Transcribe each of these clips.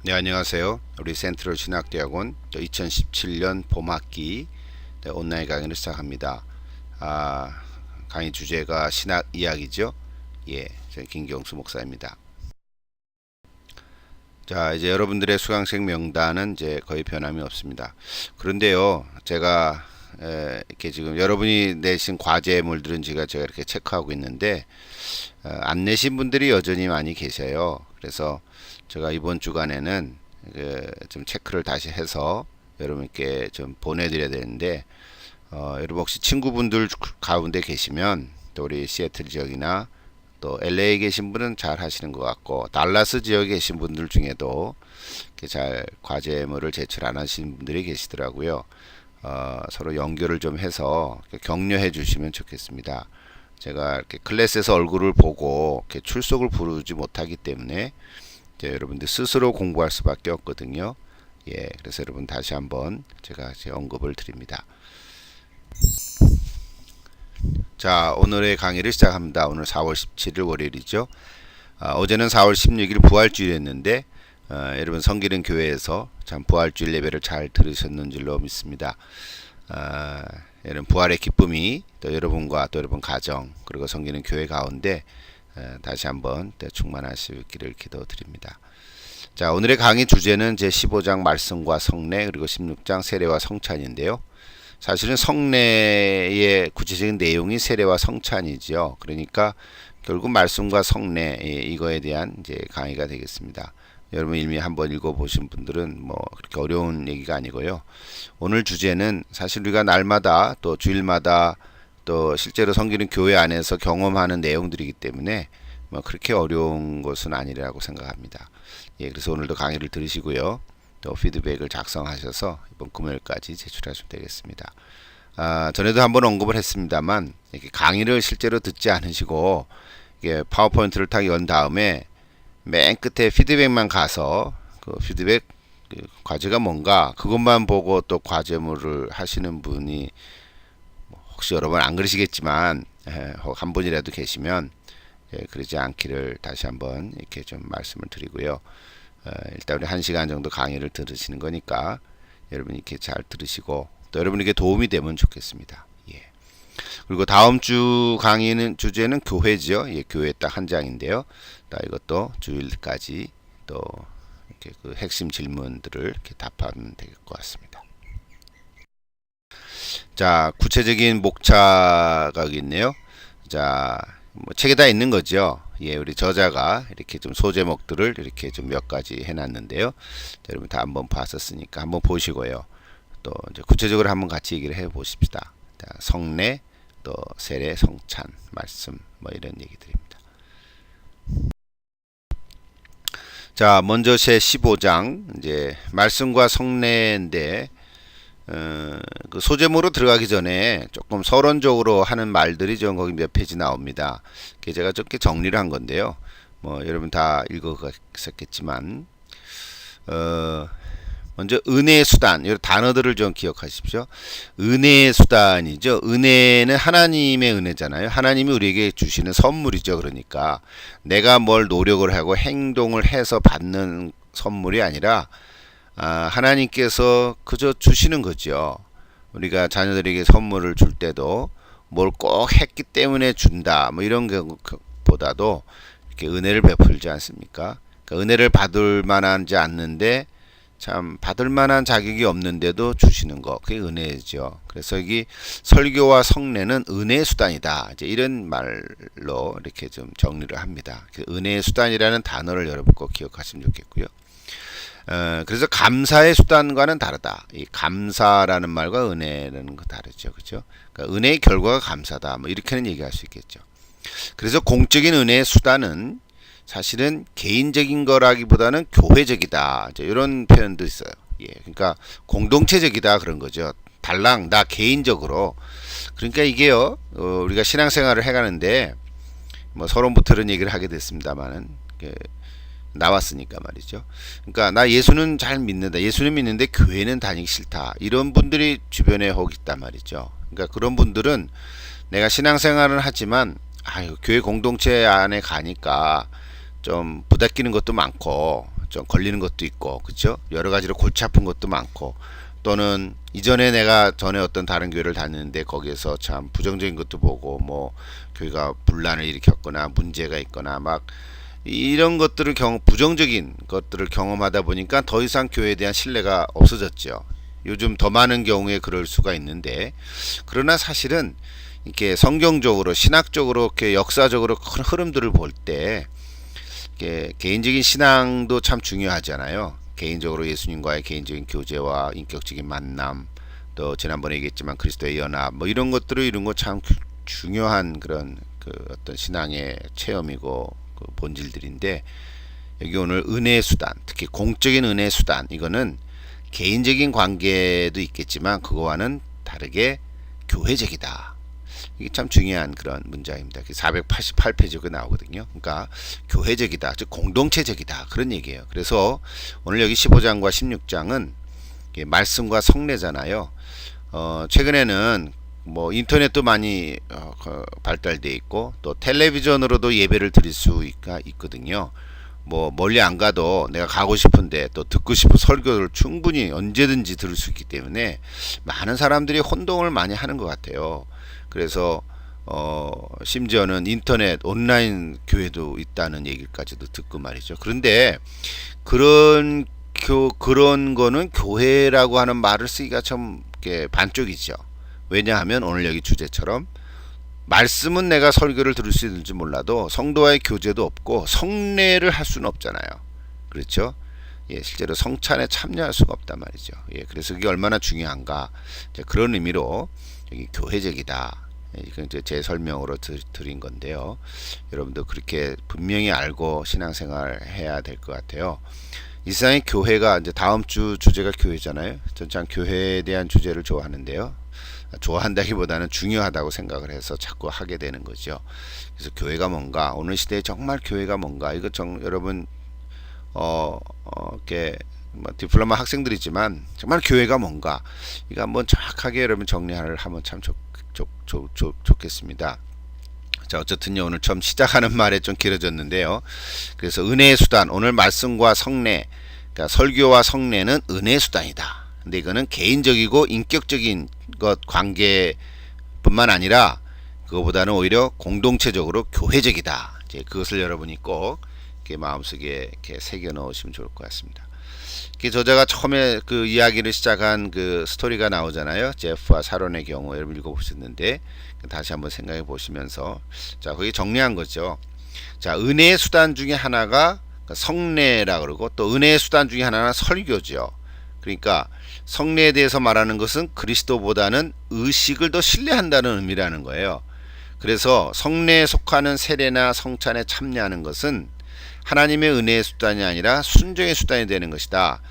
네, 안녕하세요. 우리 센트럴 신학대학원 2017년 봄학기 온라인 강의를 시작합니다. 아, 강의 주제가 신학 이야기죠. 예, 저는 김경수 목사입니다. 자, 이제 여러분들의 수강생 명단은 이제 거의 변함이 없습니다. 그런데요, 제가 이렇게 지금 여러분이 내신 과제물들은 제가 이렇게 체크하고 있는데 안 내신 분들이 여전히 많이 계세요. 그래서 제가 이번 주간에는 좀 체크를 다시 해서 여러분께 좀 보내드려야 되는데 여러분 혹시 친구분들 가운데 계시면 또 우리 시애틀 지역이나 또 LA에 계신 분은 잘 하시는 것 같고 달라스 지역에 계신 분들 중에도 이렇게 잘 과제물을 제출 안 하시는 분들이 계시더라고요. 서로 연결을 좀 해서 격려해 주시면 좋겠습니다. 제가 이렇게 클래스에서 얼굴을 보고 이렇게 출석을 부르지 못하기 때문에 이제 여러분들 스스로 공부할 수밖에 없거든요. 예, 그래서 여러분 다시 한번 제가 언급을 드립니다. 자, 오늘의 강의를 시작합니다. 오늘 4월 17일 월요일이죠. 어제는 4월 16일 부활주일이었는데 여러분 성기는 교회에서 참 부활주일 예배를 잘 들으셨는 줄로 믿습니다. 여러분 부활의 기쁨이 또 여러분과 또 여러분 가정 그리고 성기는 교회 가운데 다시 한번 충만하시기를 기도드립니다. 자, 오늘의 강의 주제는 제 15장 말씀과 성례 그리고 16장 세례와 성찬인데요. 사실은 성례의 구체적인 내용이 세례와 성찬이죠. 그러니까 결국 말씀과 성례 이거에 대한 이제 강의가 되겠습니다. 여러분 이미 한번 읽어보신 분들은 뭐 그렇게 어려운 얘기가 아니고요. 오늘 주제는 사실 우리가 날마다 또 주일마다 또 실제로 섬기는 교회 안에서 경험하는 내용들이기 때문에 뭐 그렇게 어려운 것은 아니라고 생각합니다. 예, 그래서 오늘도 강의를 들으시고요. 또 피드백을 작성하셔서 이번 금요일까지 제출하시면 되겠습니다. 전에도 한번 언급을 했습니다만 이렇게 강의를 실제로 듣지 않으시고 이게 파워포인트를 딱 연 다음에 맨 끝에 피드백만 가서 그 피드백 과제가 뭔가 그것만 보고 또 과제물을 하시는 분이 혹시 여러분 안 그러시겠지만 한 분이라도 계시면 그러지 않기를 다시 한번 이렇게 좀 말씀을 드리고요. 일단 우리 1시간 정도 강의를 들으시는 거니까 여러분 이렇게 잘 들으시고 또 여러분에게 도움이 되면 좋겠습니다. 예. 그리고 다음 주 강의는 주제는 교회죠. 예, 교회 딱 한 장인데요. 이것도 주일까지 또 이렇게 그 핵심 질문들을 이렇게 답하면 될 것 같습니다. 자, 구체적인 목차가 여기 있네요. 자, 뭐 책에 다 있는 거죠. 예, 우리 저자가 이렇게 좀 소제목들을 이렇게 좀 몇 가지 해놨는데요. 자, 여러분 다 한번 봤었으니까 한번 보시고요. 또 이제 구체적으로 한번 같이 얘기를 해보십시다. 자, 성례, 또 세례, 성찬, 말씀 뭐 이런 얘기들입니다. 자, 먼저 제 15장 이제 말씀과 성례인데 그 소제목으로 들어가기 전에 조금 서론적으로 하는 말들이 좀 거기 몇 페이지 나옵니다. 제가 좀 정리를 한 건데요. 뭐 여러분 다 읽어봤겠지만 먼저 은혜의 수단 이 단어들을 좀 기억하십시오. 은혜의 수단이죠. 은혜는 하나님의 은혜잖아요. 하나님이 우리에게 주시는 선물이죠. 그러니까 내가 뭘 노력을 하고 행동을 해서 받는 선물이 아니라 하나님께서 그저 주시는 거죠. 우리가 자녀들에게 선물을 줄 때도 뭘 꼭 했기 때문에 준다 뭐 이런 것보다도 이렇게 은혜를 베풀지 않습니까? 그러니까 은혜를 받을 만하지 않는데 참 받을 만한 자격이 없는데도 주시는 거 그게 은혜죠. 그래서 여기 설교와 성례는 은혜의 수단이다. 이제 이런 말로 이렇게 좀 정리를 합니다. 은혜의 수단이라는 단어를 여러분 꼭 기억하시면 좋겠고요. 그래서 감사의 수단과는 다르다. 이 감사라는 말과 은혜라는 거 다르죠, 그렇죠? 그러니까 은혜의 결과가 감사다. 뭐 이렇게는 얘기할 수 있겠죠. 그래서 공적인 은혜의 수단은 사실은 개인적인 거라기보다는 교회적이다. 이제 이런 표현도 있어요. 예, 그러니까 공동체적이다 그런 거죠. 달랑 나 개인적으로. 그러니까 이게요, 우리가 신앙생활을 해가는데 뭐 서론부터 이런 얘기를 하게 됐습니다만은. 나왔으니까 말이죠. 그러니까 나 예수는 잘 믿는다. 예수는 믿는데 교회는 다니기 싫다. 이런 분들이 주변에 혹 있단 말이죠. 그러니까 그런 분들은 내가 신앙생활은 하지만 교회 공동체 안에 가니까 좀 부닥기는 것도 많고 좀 걸리는 것도 있고, 그렇죠? 여러 가지로 골치 아픈 것도 많고, 또는 이전에 내가 전에 어떤 다른 교회를 다녔는데 거기에서 참 부정적인 것도 보고, 뭐 교회가 분란을 일으켰거나 문제가 있거나 막 이런 것들을 부정적인 것들을 경험하다 보니까 더 이상 교회에 대한 신뢰가 없어졌죠. 요즘 더 많은 경우에 그럴 수가 있는데, 그러나 사실은 이렇게 성경적으로 신학적으로 이렇게 역사적으로 큰 흐름들을 볼 때 개인적인 신앙도 참 중요하잖아요. 개인적으로 예수님과의 개인적인 교제와 인격적인 만남, 또 지난번에 얘기했지만 그리스도의 연합, 뭐 이런 것들을 이룬 거 참 중요한 그런 그 어떤 신앙의 체험이고 그 본질들인데, 여기 오늘 은혜의 수단, 특히 공적인 은혜의 수단, 이거는 개인적인 관계도 있겠지만 그거와는 다르게 교회적이다. 이게 참 중요한 그런 문장입니다. 488페이지가 나오거든요. 그러니까 교회적이다, 즉 공동체적이다, 그런 얘기예요. 그래서 오늘 여기 15장과 16장은 말씀과 성례잖아요. 최근에는 뭐 인터넷도 많이 발달돼 있고 또 텔레비전으로도 예배를 드릴 수가 있거든요. 뭐 멀리 안 가도 내가 가고 싶은데 또 듣고 싶은 설교를 충분히 언제든지 들을 수 있기 때문에 많은 사람들이 혼동을 많이 하는 것 같아요. 그래서 심지어는 인터넷 온라인 교회도 있다는 얘기까지도 듣고 말이죠. 그런데 그런 거는 교회라고 하는 말을 쓰기가 좀 반쪽이죠. 왜냐하면 오늘 여기 주제처럼 말씀은 내가 설교를 들을 수 있는지 몰라도 성도와의 교제도 없고 성례를 할 수는 없잖아요. 그렇죠? 예, 실제로 성찬에 참여할 수가 없단 말이죠. 예, 그래서 이게 얼마나 중요한가, 그런 의미로 여기 교회적이다. 이건 이제 제 설명으로 드린 건데요. 여러분도 그렇게 분명히 알고 신앙생활 해야 될 것 같아요. 이 세상의 교회가 이제 다음 주 주제가 교회잖아요. 전 참 교회에 대한 주제를 좋아하는데요. 좋아한다기보다는 중요하다고 생각을 해서 자꾸 하게 되는 거죠. 그래서 교회가 뭔가, 오늘 시대에 정말 교회가 뭔가, 이거 여러분 이렇게 뭐 디플로마 학생들이지만 정말 교회가 뭔가, 이거 한번 정확하게 여러분 정리를 하면 참 좋겠습니다. 자, 어쨌든요, 오늘 처음 시작하는 말에 좀 길어졌는데요. 그래서 은혜의 수단, 오늘 말씀과 성례, 그러니까 설교와 성례는 은혜의 수단이다. 근데 이거는 개인적이고 인격적인 것 관계뿐만 아니라 그거보다는 오히려 공동체적으로 교회적이다. 이제 그것을 여러분이 꼭 이렇게 마음속에 이렇게 새겨 넣으시면 좋을 것 같습니다. 저자가 처음에 그 이야기를 시작한 그 스토리가 나오잖아요. 제프와 사론의 경우 여러분 읽어보셨는데 다시 한번 생각해 보시면서, 자, 거기 정리한 거죠. 자, 은혜의 수단 중에 하나가 성례라 그러고 또 은혜의 수단 중에 하나는 설교죠. 그러니까 성례에 대해서 말하는 것은 그리스도보다는 의식을 더 신뢰한다는 의미라는 거예요. 그래서 성례에 속하는 세례나 성찬에 참여하는 것은 하나님의 은혜의 수단이 아니라 순종의 수단이 되는 것이다.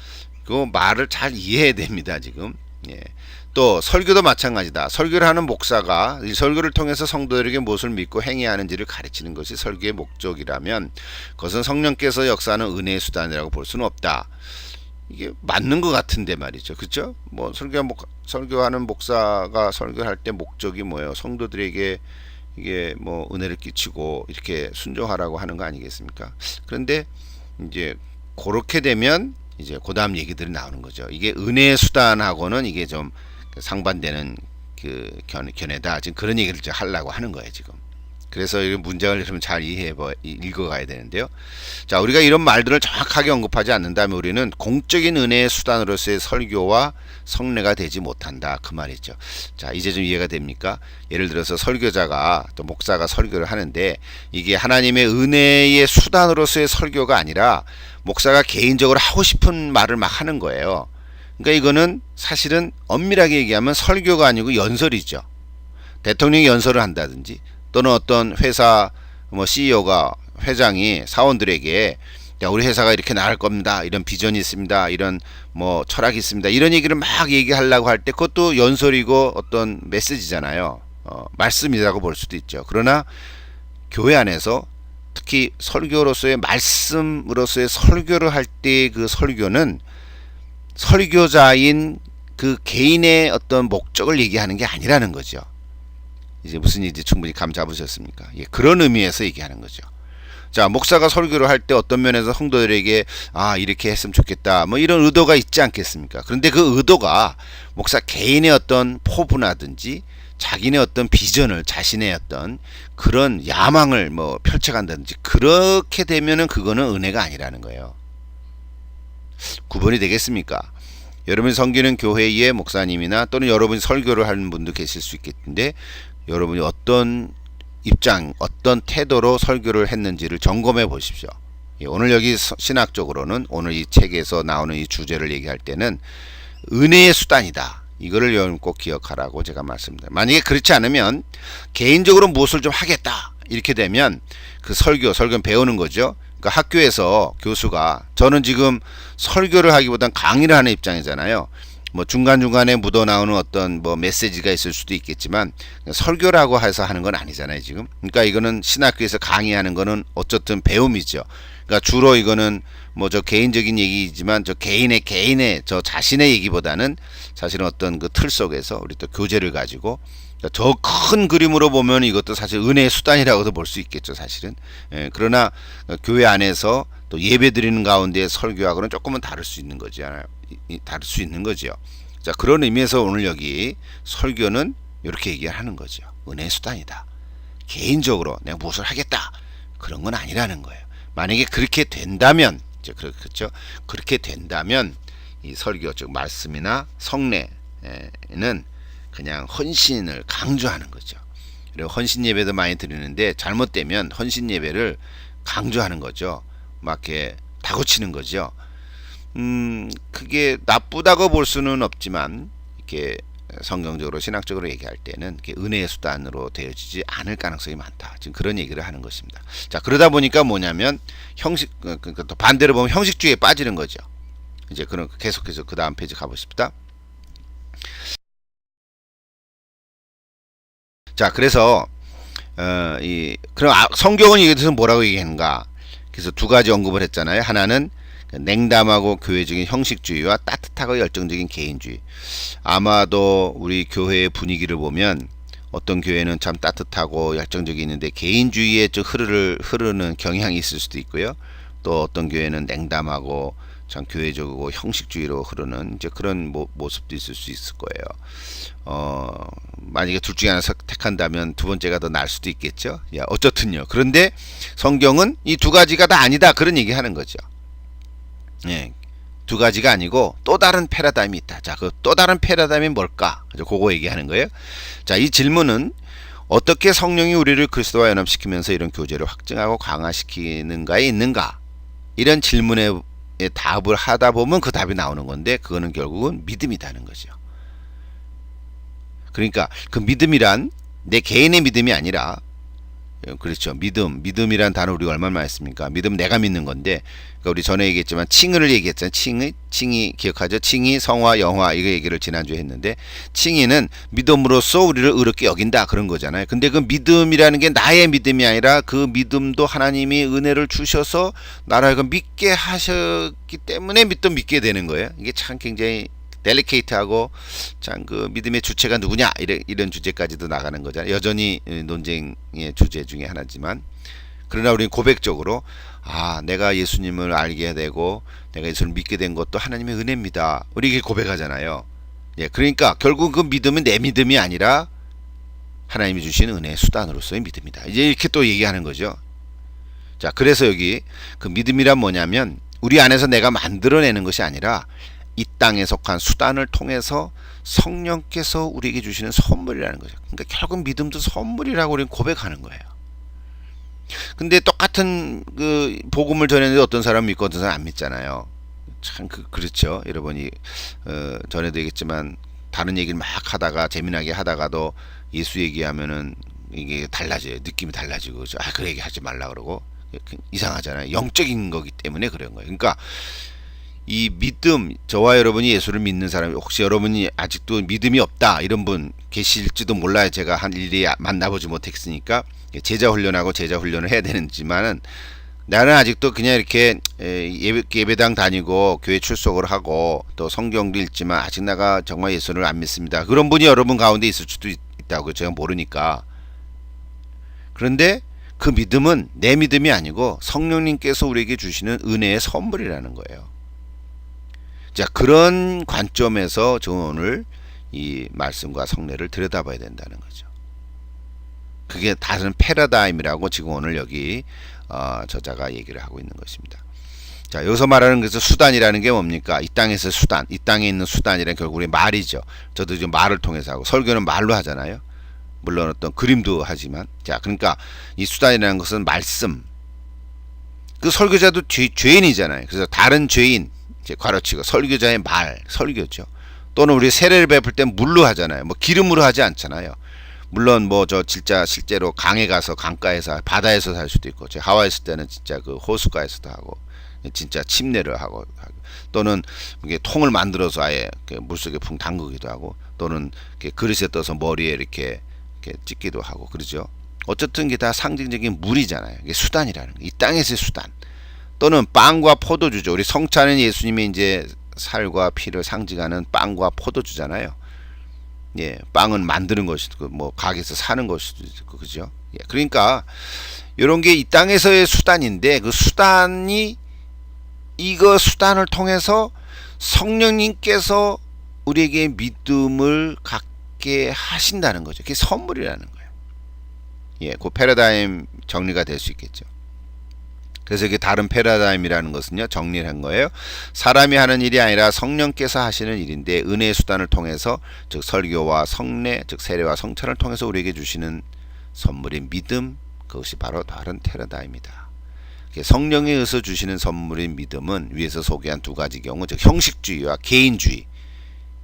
그 말을 잘 이해해야 됩니다, 지금. 예. 또 설교도 마찬가지다. 설교를 하는 목사가 이 설교를 통해서 성도들에게 무엇을 믿고 행해야 하는지를 가르치는 것이 설교의 목적이라면 그것은 성령께서 역사하는 은혜의 수단이라고 볼 수는 없다. 이게 맞는 것 같은데 말이죠. 그렇죠? 뭐 설교하는 목사가 설교할 때 목적이 뭐예요? 성도들에게 이게 뭐 은혜를 끼치고 이렇게 순종하라고 하는 거 아니겠습니까? 그런데 이제 그렇게 되면 이제 그다음 얘기들이 나오는 거죠. 이게 은혜의 수단하고는 이게 좀 상반되는 그 견해다. 지금 그런 얘기를 하려고 하는 거예요, 지금. 그래서 이 문장을 여러분 잘 읽어가야 되는데요. 자, 우리가 이런 말들을 정확하게 언급하지 않는다면 우리는 공적인 은혜의 수단으로서의 설교와 성례가 되지 못한다, 그 말이죠. 자, 이제 좀 이해가 됩니까? 예를 들어서 설교자가 또 목사가 설교를 하는데 이게 하나님의 은혜의 수단으로서의 설교가 아니라 목사가 개인적으로 하고 싶은 말을 막 하는 거예요. 그러니까 이거는 사실은 엄밀하게 얘기하면 설교가 아니고 연설이죠. 대통령이 연설을 한다든지 또는 어떤 회사 뭐 CEO가, 회장이 사원들에게 야, 우리 회사가 이렇게 나갈 겁니다. 이런 비전이 있습니다. 이런 뭐 철학이 있습니다. 이런 얘기를 막 얘기하려고 할 때 그것도 연설이고 어떤 메시지잖아요. 말씀이라고 볼 수도 있죠. 그러나 교회 안에서 특히 설교로서의 말씀으로서의 설교를 할 때 그 설교는 설교자인 그 개인의 어떤 목적을 얘기하는 게 아니라는 거죠. 이제 무슨 일인지 충분히 감 잡으셨습니까? 예, 그런 의미에서 얘기하는 거죠. 자, 목사가 설교를 할 때 어떤 면에서 성도들에게 이렇게 했으면 좋겠다 뭐 이런 의도가 있지 않겠습니까? 그런데 그 의도가 목사 개인의 어떤 포부나든지 자기네 어떤 비전을, 자신의 어떤 그런 야망을 뭐 펼쳐간다든지 그렇게 되면은 그거는 은혜가 아니라는 거예요. 구분이 되겠습니까? 여러분이 섬기는 교회의 목사님이나 또는 여러분이 설교를 하는 분도 계실 수 있겠는데, 여러분이 어떤 입장, 어떤 태도로 설교를 했는지를 점검해 보십시오. 오늘 여기 신학적으로는 오늘 이 책에서 나오는 이 주제를 얘기할 때는 은혜의 수단이다. 이거를 여러분 꼭 기억하라고 제가 말씀드립니다. 만약에 그렇지 않으면 개인적으로 무엇을 좀 하겠다 이렇게 되면 그 설교는 배우는 거죠. 그러니까 학교에서 교수가, 저는 지금 설교를 하기보단 강의를 하는 입장이잖아요. 뭐 중간중간에 묻어나오는 어떤 뭐 메시지가 있을 수도 있겠지만 설교라고 해서 하는 건 아니잖아요 지금. 그러니까 이거는 신학교에서 강의하는 거는 어쨌든 배움이죠. 그러니까 주로 이거는 뭐 저 개인적인 얘기지만 저 개인의 저 자신의 얘기보다는 사실은 어떤 그 틀 속에서 우리 또 교재를 가지고 저 큰 그림으로 보면 이것도 사실 은혜의 수단이라고도 볼 수 있겠죠 사실은. 그러나 교회 안에서 또 예배 드리는 가운데 설교하고는 조금은 다를 수 있는 거잖아요. 다를 수 있는 거죠. 자, 그런 의미에서 오늘 여기 설교는 이렇게 얘기하는 거죠. 은혜의 수단이다. 개인적으로 내가 무엇을 하겠다 그런 건 아니라는 거예요. 만약에 그렇게 된다면, 이제 그렇죠. 그렇게 된다면 이 설교 즉 말씀이나 성례는 그냥 헌신을 강조하는 거죠. 그리고 헌신 예배도 많이 드리는데 잘못되면 헌신 예배를 강조하는 거죠. 막 이렇게 다고치는 거죠. 그게 나쁘다고 볼 수는 없지만 이렇게 성경적으로 신학적으로 얘기할 때는 은혜의 수단으로 되어지지 않을 가능성이 많다. 지금 그런 얘기를 하는 것입니다. 자, 그러다 보니까 뭐냐면 또 반대로 보면 형식주의에 빠지는 거죠. 이제 그런 계속해서 그 다음 페이지 가보십시다. 자, 그래서 그럼 성경은 이에 대해서 뭐라고 얘기하는가? 그래서 두 가지 언급을 했잖아요. 하나는 냉담하고 교회적인 형식주의와 따뜻하고 열정적인 개인주의. 아마도 우리 교회의 분위기를 보면 어떤 교회는 참 따뜻하고 열정적이 있는데 개인주의에 좀 흐르는 경향이 있을 수도 있고요. 또 어떤 교회는 냉담하고 참 교회적이고 형식주의로 흐르는 이제 그런 모습도 있을 수 있을 거예요. 만약에 둘 중에 하나 택한다면 두 번째가 더 나을 수도 있겠죠. 어쨌든요. 그런데 성경은 이 두 가지가 다 아니다 그런 얘기 하는 거죠. 두 가지가 아니고 또 다른 패러다임이 있다. 자, 그 또 다른 패러다임이 뭘까? 그거 얘기하는 거예요. 자, 이 질문은 어떻게 성령이 우리를 그리스도와 연합시키면서 이런 교제를 확증하고 강화시키는가에 있는가? 이런 질문에 답을 하다 보면 그 답이 나오는 건데 그거는 결국은 믿음이라는 거죠. 그러니까 그 믿음이란 내 개인의 믿음이 아니라, 그렇죠. 믿음이란 단어 우리가 얼마나 많이 했습니까? 믿음 내가 믿는 건데, 그러니까 우리 전에 얘기했지만 칭의를 얘기했잖아요. 칭의 기억하죠? 칭의, 성화, 영화 이거 얘기를 지난주에 했는데, 칭의는 믿음으로써 우리를 의롭게 여긴다 그런 거잖아요. 근데 그 믿음이라는 게 나의 믿음이 아니라 그 믿음도 하나님이 은혜를 주셔서 나를 하여금 믿게 하셨기 때문에 믿게 되는 거예요. 이게 참 굉장히 델리케이트하고 참 그 믿음의 주체가 누구냐 이런 주제까지도 나가는 거잖아요. 여전히 논쟁의 주제 중에 하나지만, 그러나 우리는 고백적으로 내가 예수님을 알게 되고 내가 예수를 믿게 된 것도 하나님의 은혜입니다. 우리 이게 고백하잖아요. 그러니까 결국 그 믿음은 내 믿음이 아니라 하나님이 주신 은혜의 수단으로서의 믿음이다. 이제 이렇게 또 얘기하는 거죠. 자, 그래서 여기 그 믿음이란 뭐냐면 우리 안에서 내가 만들어내는 것이 아니라 이 땅에 속한 수단을 통해서 성령께서 우리에게 주시는 선물이라는 거죠. 그러니까 결국 믿음도 선물이라고 우리는 고백하는 거예요. 근데 똑같은 그 복음을 전했는데 어떤 사람은 믿고 어떤 사람은 안 믿잖아요. 참 그렇죠. 여러분이 전에도 얘기했지만 다른 얘기를 막 하다가 재미나게 하다가도 예수 얘기하면은 이게 달라져요. 느낌이 달라지고 그렇죠? 그 얘기 하지 말라 그러고 이상하잖아요. 영적인 거기 때문에 그런 거예요. 그러니까 이 믿음, 저와 여러분이 예수를 믿는 사람, 혹시 여러분이 아직도 믿음이 없다 이런 분 계실지도 몰라요. 제가 한 일이 만나보지 못했으니까 제자 훈련하고 제자 훈련을 해야 되는지만은, 나는 아직도 그냥 이렇게 예배당 다니고 교회 출석을 하고 또 성경도 읽지만 아직 내가 정말 예수를 안 믿습니다. 그런 분이 여러분 가운데 있을 수도 있다고 제가 모르니까. 그런데 그 믿음은 내 믿음이 아니고 성령님께서 우리에게 주시는 은혜의 선물이라는 거예요. 자, 그런 관점에서 저는 오늘 이 말씀과 성례를 들여다봐야 된다는 거죠. 그게 다른 패러다임이라고 지금 오늘 여기 저자가 얘기를 하고 있는 것입니다. 자, 여기서 말하는 그래서 수단이라는 게 뭡니까? 이 땅에서 수단, 이 땅에 있는 수단이란 결국 우리 말이죠. 저도 지금 말을 통해서 하고 설교는 말로 하잖아요. 물론 어떤 그림도 하지만, 자, 그러니까 이 수단이라는 것은 말씀. 그 설교자도 죄인이잖아요. 그래서 다른 죄인 이제 괄호치고 설교자의 말, 설교죠. 또는 우리 세례를 베풀 때 물로 하잖아요. 뭐 기름으로 하지 않잖아요. 물론 뭐 저 진짜 실제로 강에 가서 강가에서 바다에서 살 수도 있고, 제가 하와이 있을 때는 진짜 그 호수가에서도 하고, 진짜 침례를 하고, 또는 이게 통을 만들어서 아예 물속에 붕 담그기도 하고, 또는 그릇에 떠서 머리에 이렇게 찍기도 하고 그러죠. 어쨌든 이게 다 상징적인 물이잖아요. 이게 수단이라는 거. 이 땅에서의 수단. 또는 빵과 포도주죠. 우리 성찬은 예수님이 이제 살과 피를 상징하는 빵과 포도주잖아요. 예, 빵은 만드는 것이고 뭐 가게에서 사는 것이고 그죠. 예, 그러니까 이런 게 이 땅에서의 수단인데 그 수단이 이거 수단을 통해서 성령님께서 우리에게 믿음을 갖게 하신다는 거죠. 그게 선물이라는 거예요. 예, 그 패러다임 정리가 될 수 있겠죠. 그래서 이게 다른 패러다임이라는 것은요, 정리를 한 거예요. 사람이 하는 일이 아니라 성령께서 하시는 일인데 은혜의 수단을 통해서, 즉 설교와 성례, 즉 세례와 성찬을 통해서 우리에게 주시는 선물인 믿음, 그것이 바로 다른 패러다임이다. 성령에 의해서 주시는 선물인 믿음은 위에서 소개한 두 가지 경우, 즉 형식주의와 개인주의,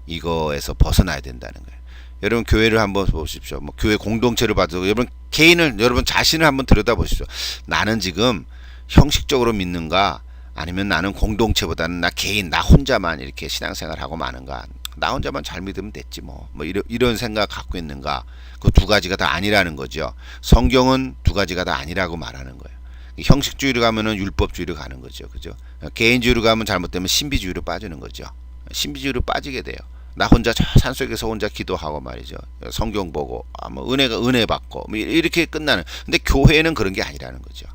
이거에서 벗어나야 된다는 거예요. 여러분 교회를 한번 보십시오. 뭐 교회 공동체를 봐도 여러분 개인을, 여러분 자신을 한번 들여다보십시오. 나는 지금 형식적으로 믿는가, 아니면 나는 공동체보다는 나 개인, 나 혼자만 이렇게 신앙생활하고 마는가, 나 혼자만 잘 믿으면 됐지 뭐 이런 생각 갖고 있는가. 그 두 가지가 다 아니라는 거죠. 성경은 두 가지가 다 아니라고 말하는 거예요. 형식주의로 가면은 율법주의로 가는 거죠. 그죠? 개인주의로 가면 잘못되면 신비주의로 빠지는 거죠. 신비주의로 빠지게 돼요. 나 혼자 저 산속에서 혼자 기도하고 말이죠. 성경 보고 뭐 은혜 받고 뭐 이렇게 끝나는. 근데 교회는 그런 게 아니라는 거죠.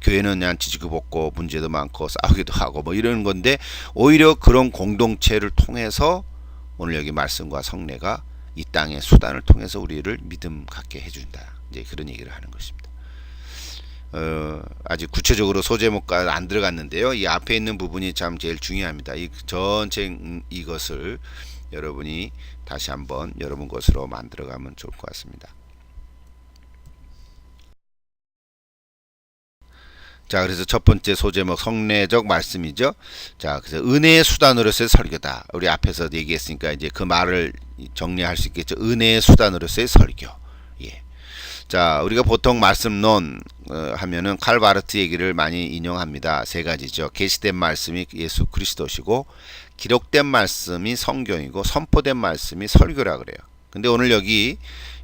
교회는 그냥 지지고 볶고 문제도 많고 싸우기도 하고 뭐 이런 건데, 오히려 그런 공동체를 통해서 오늘 여기 말씀과 성례가 이 땅의 수단을 통해서 우리를 믿음 갖게 해준다. 이제 그런 얘기를 하는 것입니다. 아직 구체적으로 소제목과 안 들어갔는데요. 이 앞에 있는 부분이 참 제일 중요합니다. 이 전체 이것을 여러분이 다시 한번 여러분 것으로 만들어가면 좋을 것 같습니다. 자, 그래서 첫 번째 소제목 성례적 말씀이죠. 자, 그래서 은혜의 수단으로서의 설교다. 우리 앞에서 얘기했으니까 이제 그 말을 정리할 수 있겠죠. 은혜의 수단으로서의 설교. 예. 자, 우리가 보통 말씀론 하면은 칼바르트 얘기를 많이 인용합니다. 세 가지죠. 계시된 말씀이 예수 그리스도시고, 기록된 말씀이 성경이고, 선포된 말씀이 설교라 그래요. 근데 오늘 여기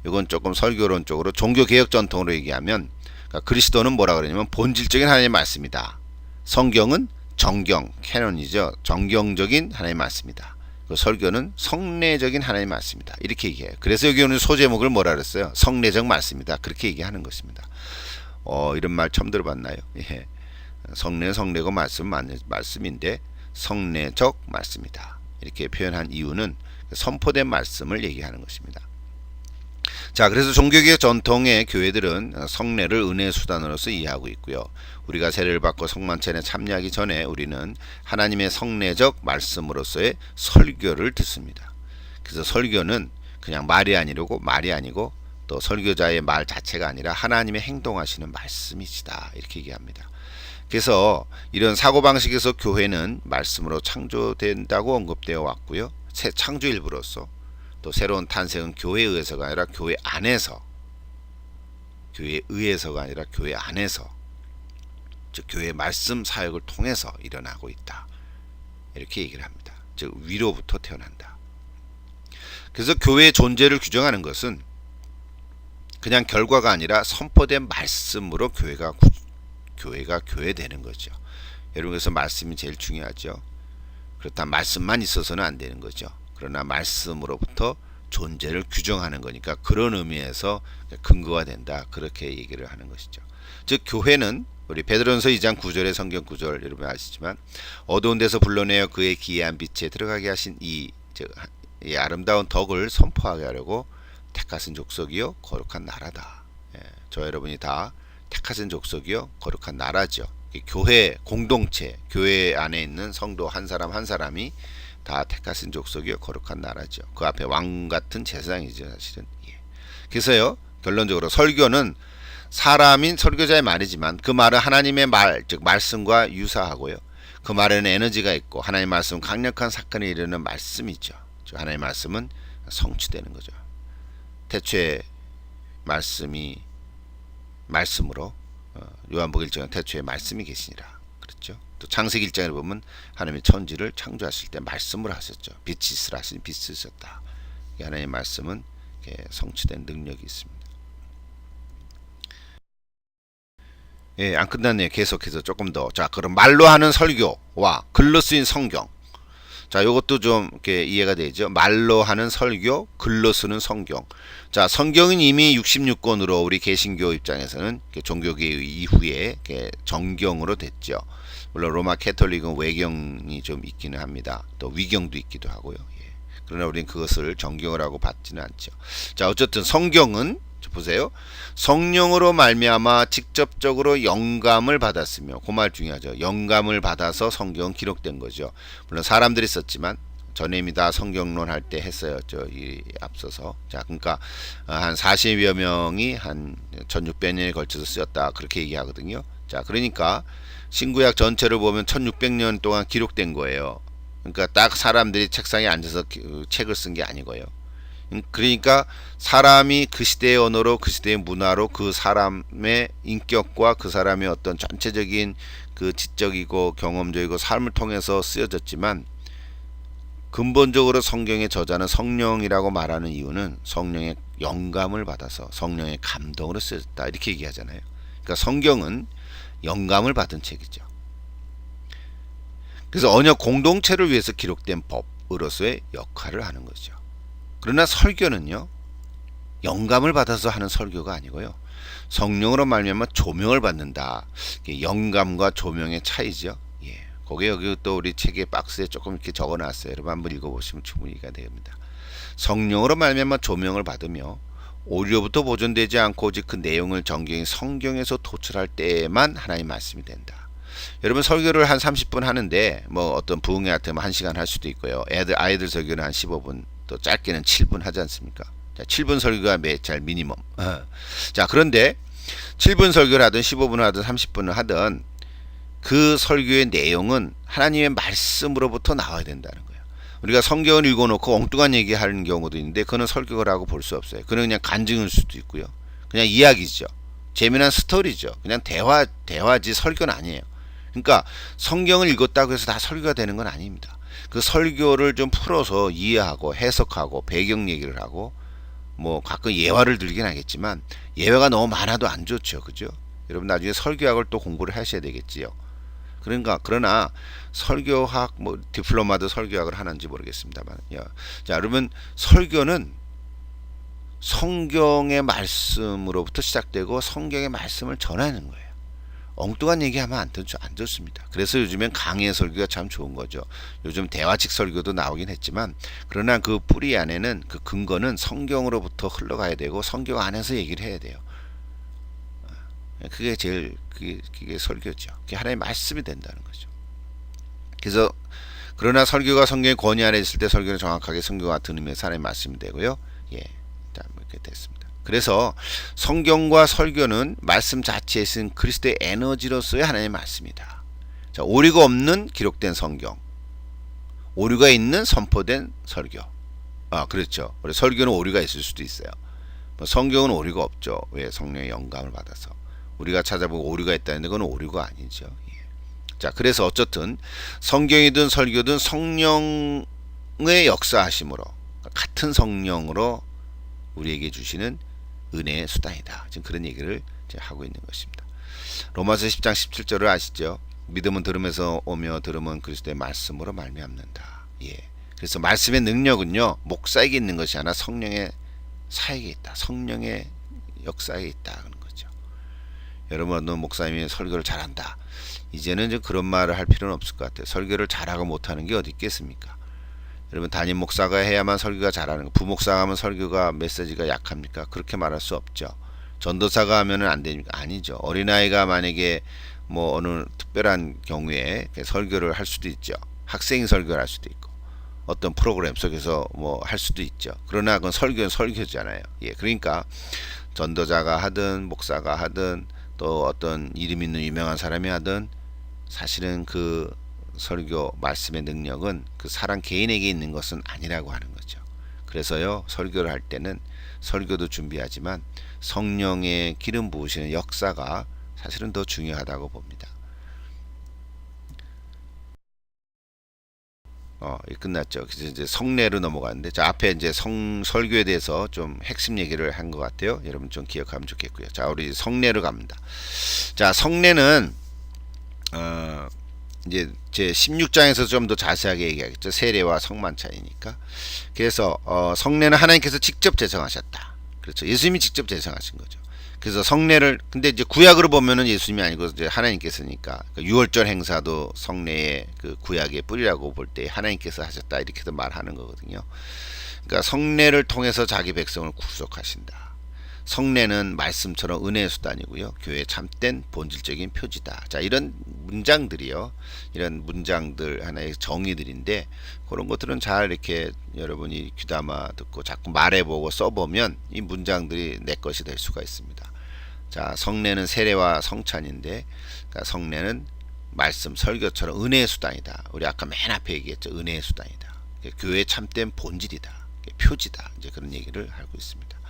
이건 조금 설교론 쪽으로 종교개혁 전통으로 얘기하면, 그러니까 그리스도는 뭐라 그러냐면 본질적인 하나님의 말씀이다. 성경은 정경, 캐논이죠. 정경적인 하나님의 말씀이다. 그 설교는 성례적인 하나님의 말씀이다. 이렇게 얘기해요. 그래서 여기 오늘 소제목을 뭐라 그랬어요? 성례적 말씀이다. 그렇게 얘기하는 것입니다. 이런 말 처음 들어봤나요? 예. 성례고 말씀인데 성례적 말씀이다. 이렇게 표현한 이유는 선포된 말씀을 얘기하는 것입니다. 자, 그래서 종교개혁 전통의 교회들은 성례를 은혜의 수단으로서 이해하고 있고요. 우리가 세례를 받고 성만찬에 참여하기 전에 우리는 하나님의 성례적 말씀으로서의 설교를 듣습니다. 그래서 설교는 그냥 말이 아니고 또 설교자의 말 자체가 아니라 하나님의 행동하시는 말씀이시다. 이렇게 얘기합니다. 그래서 이런 사고방식에서 교회는 말씀으로 창조된다고 언급되어 왔고요. 새 창조일부로서 또 새로운 탄생은 교회에 의해서가 아니라 교회 안에서, 즉 교회의 말씀 사역을 통해서 일어나고 있다. 이렇게 얘기를 합니다. 즉 위로부터 태어난다. 그래서 교회의 존재를 규정하는 것은 그냥 결과가 아니라 선포된 말씀으로 교회가 교회되는 거죠. 여러분, 그래서 말씀이 제일 중요하죠. 그렇다면 말씀만 있어서는 안 되는 거죠. 그러나 말씀으로부터 존재를 규정하는 거니까 그런 의미에서 근거가 된다. 그렇게 얘기를 하는 것이죠. 즉 교회는 우리 베드로전서 2장 9절의 성경 구절 여러분 아시지만 어두운 데서 불러내어 그의 기이한 빛에 들어가게 하신 이 아름다운 덕을 선포하게 하려고 택하신 족속이요 거룩한 나라다. 저 여러분이 다 택하신 족속이요 거룩한 나라죠. 교회 공동체, 교회 안에 있는 성도 한 사람 한 사람이 다 택하신 족속이요 거룩한 나라죠. 그 앞에 왕 같은 제사장이죠, 사실은. 그래서요, 결론적으로 설교는 사람인 설교자의 말이지만 그 말은 하나님의 말, 즉 말씀과 유사하고요. 그 말에는 에너지가 있고 하나님의 말씀은 강력한 사건을 이루는 말씀이죠. 즉 하나님의 말씀은 성취되는 거죠. 태초에 말씀이 말씀으로 요한복음 1장은 태초에 말씀이 계시니라 그랬죠. 또 창세기 1장에 보면 하나님이 천지를 창조하실 때 말씀을 하셨죠. 빛이 있으라 하시니 빛이 있었다. 하나님의 말씀은 성취된 능력이 있습니다. 예, 안 끝났네요. 계속해서 조금 더. 자, 그럼 말로 하는 설교와 글로 쓰인 성경. 자, 요것도 좀 이렇게 이해가 되죠. 말로 하는 설교, 글로 쓰는 성경. 자, 성경은 이미 66권으로 우리 개신교 입장에서는 종교개혁 이후에 정경으로 됐죠. 물론 로마 캐톨릭은 외경이 좀 있기는 합니다. 또 위경도 있기도 하고요. 예. 그러나 우리는 그것을 정경을 하고 받지는 않죠. 자, 어쨌든 성경은 보세요. 성령으로 말미암아 직접적으로 영감을 받았으며, 그 말 중요하죠. 영감을 받아서 성경은 기록된 거죠. 물론 사람들이 썼지만 전에미 다 성경론 할 때 했어요. 이 앞서서. 자, 그러니까 한 40여 명이 한 1600년에 걸쳐서 쓰였다. 그렇게 얘기하거든요. 자, 그러니까 신구약 전체를 보면 1600년 동안 기록된 거예요. 그러니까 딱 사람들이 책상에 앉아서 책을 쓴 게 아니고요. 그러니까 사람이 그 시대의 언어로 그 시대의 문화로 그 사람의 인격과 그 사람의 어떤 전체적인 그 지적이고 경험적이고 삶을 통해서 쓰여졌지만 근본적으로 성경의 저자는 성령이라고 말하는 이유는 성령의 영감을 받아서 성령의 감동으로 쓰여졌다 이렇게 얘기하잖아요. 그러니까 성경은 영감을 받은 책이죠. 그래서 언역 공동체를 위해서 기록된 법으로서의 역할을 하는 거죠. 그러나 설교는요, 영감을 받아서 하는 설교가 아니고요, 성령으로 말미암아 조명을 받는다. 영감과 조명의 차이죠. 예, 거기에 여기 또 우리 책의 박스에 조금 이렇게 적어놨어요. 여러분 한번 읽어보시면 충분히 이해가 됩니다. 성령으로 말미암아 조명을 받으며 오류로부터 보존되지 않고 오직 그 내용을 정경이 성경에서 도출할 때에만 하나님의 말씀이 된다. 여러분 설교를 한 30분 하는데 뭐 어떤 부흥회 같으면 1시간 할 수도 있고요. 아이들 설교는 한 15분, 또 짧게는 7분 하지 않습니까? 자, 7분 설교가 매달 미니멈. 자, 그런데 7분 설교를 하든 15분을 하든 30분을 하든 그 설교의 내용은 하나님의 말씀으로부터 나와야 된다는 거예요. 우리가 성경을 읽어놓고 엉뚱한 얘기하는 경우도 있는데 그는 설교라고 볼 수 없어요. 그는 그냥 간증일 수도 있고요. 그냥 이야기죠. 재미난 스토리죠. 그냥 대화지 설교는 아니에요. 그러니까 성경을 읽었다고 해서 다 설교가 되는 건 아닙니다. 그 설교를 좀 풀어서 이해하고 해석하고 배경 얘기를 하고 뭐 가끔 예화를 들긴 하겠지만 예화가 너무 많아도 안 좋죠. 그죠? 여러분 나중에 설교학을 또 공부를 하셔야 되겠지요. 그러나 설교학 뭐 디플로마도 설교학을 하는지 모르겠습니다만, 자, 여러분 설교는 성경의 말씀으로부터 시작되고 성경의 말씀을 전하는 거예요. 엉뚱한 얘기하면 안 좋습니다. 그래서 요즘엔 강의 설교가 참 좋은 거죠. 요즘 대화식 설교도 나오긴 했지만 그러나 그 뿌리 안에는 그 근거는 성경으로부터 흘러가야 되고 성경 안에서 얘기를 해야 돼요. 그게 그게 설교죠. 그게 하나님의 말씀이 된다는 거죠. 그래서 그러나 설교가 성경의 권위 안에 있을 때 설교는 정확하게 성경과 같은 의미에서 하나님의 말씀이 되고요. 예, 이렇게 됐습니다. 그래서 성경과 설교는 말씀 자체에 있는 그리스도의 에너지로서의 하나님의 말씀이다. 자, 오류가 없는 기록된 성경, 오류가 있는 선포된 설교. 그렇죠. 우리 설교는 오류가 있을 수도 있어요. 성경은 오류가 없죠. 왜? 성령의 영감을 받아서. 우리가 찾아보고 오류가 있다는데 그건 오류가 아니죠. 예. 자, 그래서 어쨌든 성경이든 설교든 성령의 역사하심으로 같은 성령으로 우리에게 주시는 은혜의 수단이다. 지금 그런 얘기를 하고 있는 것입니다. 로마서 10장 17절을 아시죠? 믿음은 들음에서 오며 들음은 그리스도의 말씀으로 말미암는다. 예. 그래서 말씀의 능력은요 목사에게 있는 것이 아니라 성령의 사역에 있다. 성령의 역사에 있다 하는 거죠. 여러분, 너 목사님이 설교를 잘한다. 이제는 이제 그런 말을 할 필요는 없을 것 같아요. 설교를 잘하고 못하는 게 어디 있겠습니까? 여러분, 담임 목사가 해야만 설교가 잘하는 거, 부목사가 하면 설교가 메시지가 약합니까? 그렇게 말할 수 없죠. 전도사가 하면은 안 됩니까? 아니죠. 어린아이가 만약에 뭐 어느 특별한 경우에 설교를 할 수도 있죠. 학생이 설교를 할 수도 있고 어떤 프로그램 속에서 뭐 할 수도 있죠. 그러나 그건 설교는 설교잖아요. 예, 그러니까 전도자가 하든 목사가 하든 또 어떤 이름 있는 유명한 사람이 하든 사실은 그 설교 말씀의 능력은 그 사람 개인에게 있는 것은 아니라고 하는 거죠. 그래서요 설교를 할 때는 설교도 준비하지만 성령의 기름 부으시는 역사가 사실은 더 중요하다고 봅니다. 끝났죠. 그래서 이제 성례로 넘어가는데, 자, 앞에 이제 설교에 대해서 좀 핵심 얘기를 한 것 같아요. 여러분 좀 기억하면 좋겠고요. 자, 우리 성례로 갑니다. 자, 성례는 이제 제 16장에서 좀 더 자세하게 얘기하겠죠. 세례와 성만 차이니까. 그래서 성례는 하나님께서 직접 제정하셨다. 그렇죠. 예수님이 직접 제정하신 거죠. 그래서 성례를, 근데 이제 구약으로 보면은 예수님이 아니고 이제 하나님께서니까, 그 유월절 행사도 성례의 그 구약의 뿌리라고 볼 때 하나님께서 하셨다 이렇게도 말하는 거거든요. 그러니까 성례를 통해서 자기 백성을 구속하신다. 성례는 말씀처럼 은혜의 수단이고요. 교회의 참된 본질적인 표지다. 자, 이런 문장들이요. 이런 문장들 하나의 정의들인데, 그런 것들은 잘 이렇게 여러분이 귀담아 듣고 자꾸 말해보고 써보면 이 문장들이 내 것이 될 수가 있습니다. 자, 성례는 세례와 성찬인데, 그러니까 성례는 말씀, 설교처럼 은혜의 수단이다. 우리 아까 맨 앞에 얘기했죠. 은혜의 수단이다. 교회의 참된 본질이다. 표지다. 이제 그런 얘기를 하고 있습니다.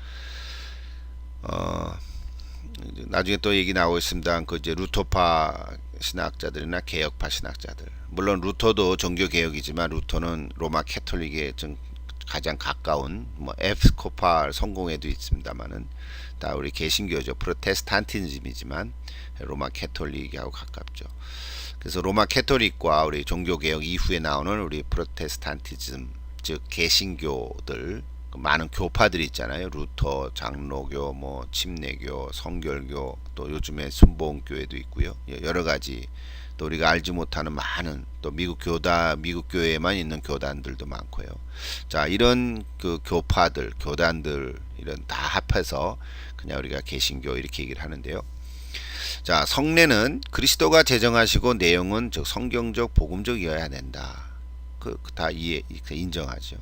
나중에 또 얘기 나오고 있습니다. 그 이제 루터파 신학자들이나 개혁파 신학자들. 물론 루터도 종교 개혁이지만 루터는 로마 캐톨릭에 좀 가장 가까운 뭐 에피스코팔 성공회도 있습니다만은 다 우리 개신교죠. 프로테스탄티즘이지만 로마 캐톨릭하고 가깝죠. 그래서 로마 캐톨릭과 우리 종교 개혁 이후에 나오는 우리 프로테스탄티즘, 즉 개신교들, 많은 교파들이 있잖아요. 루터, 장로교, 뭐 침례교, 성결교, 또 요즘에 순복음교회도 있고요. 여러 가지 또 우리가 알지 못하는 많은 또 미국 교회에만 있는 교단들도 많고요. 자, 이런 그 교파들, 교단들 이런 다 합해서 그냥 우리가 개신교 이렇게 얘기를 하는데요. 자, 성례는 그리스도가 제정하시고 내용은 즉 성경적 복음적이어야 된다. 다 인정하죠.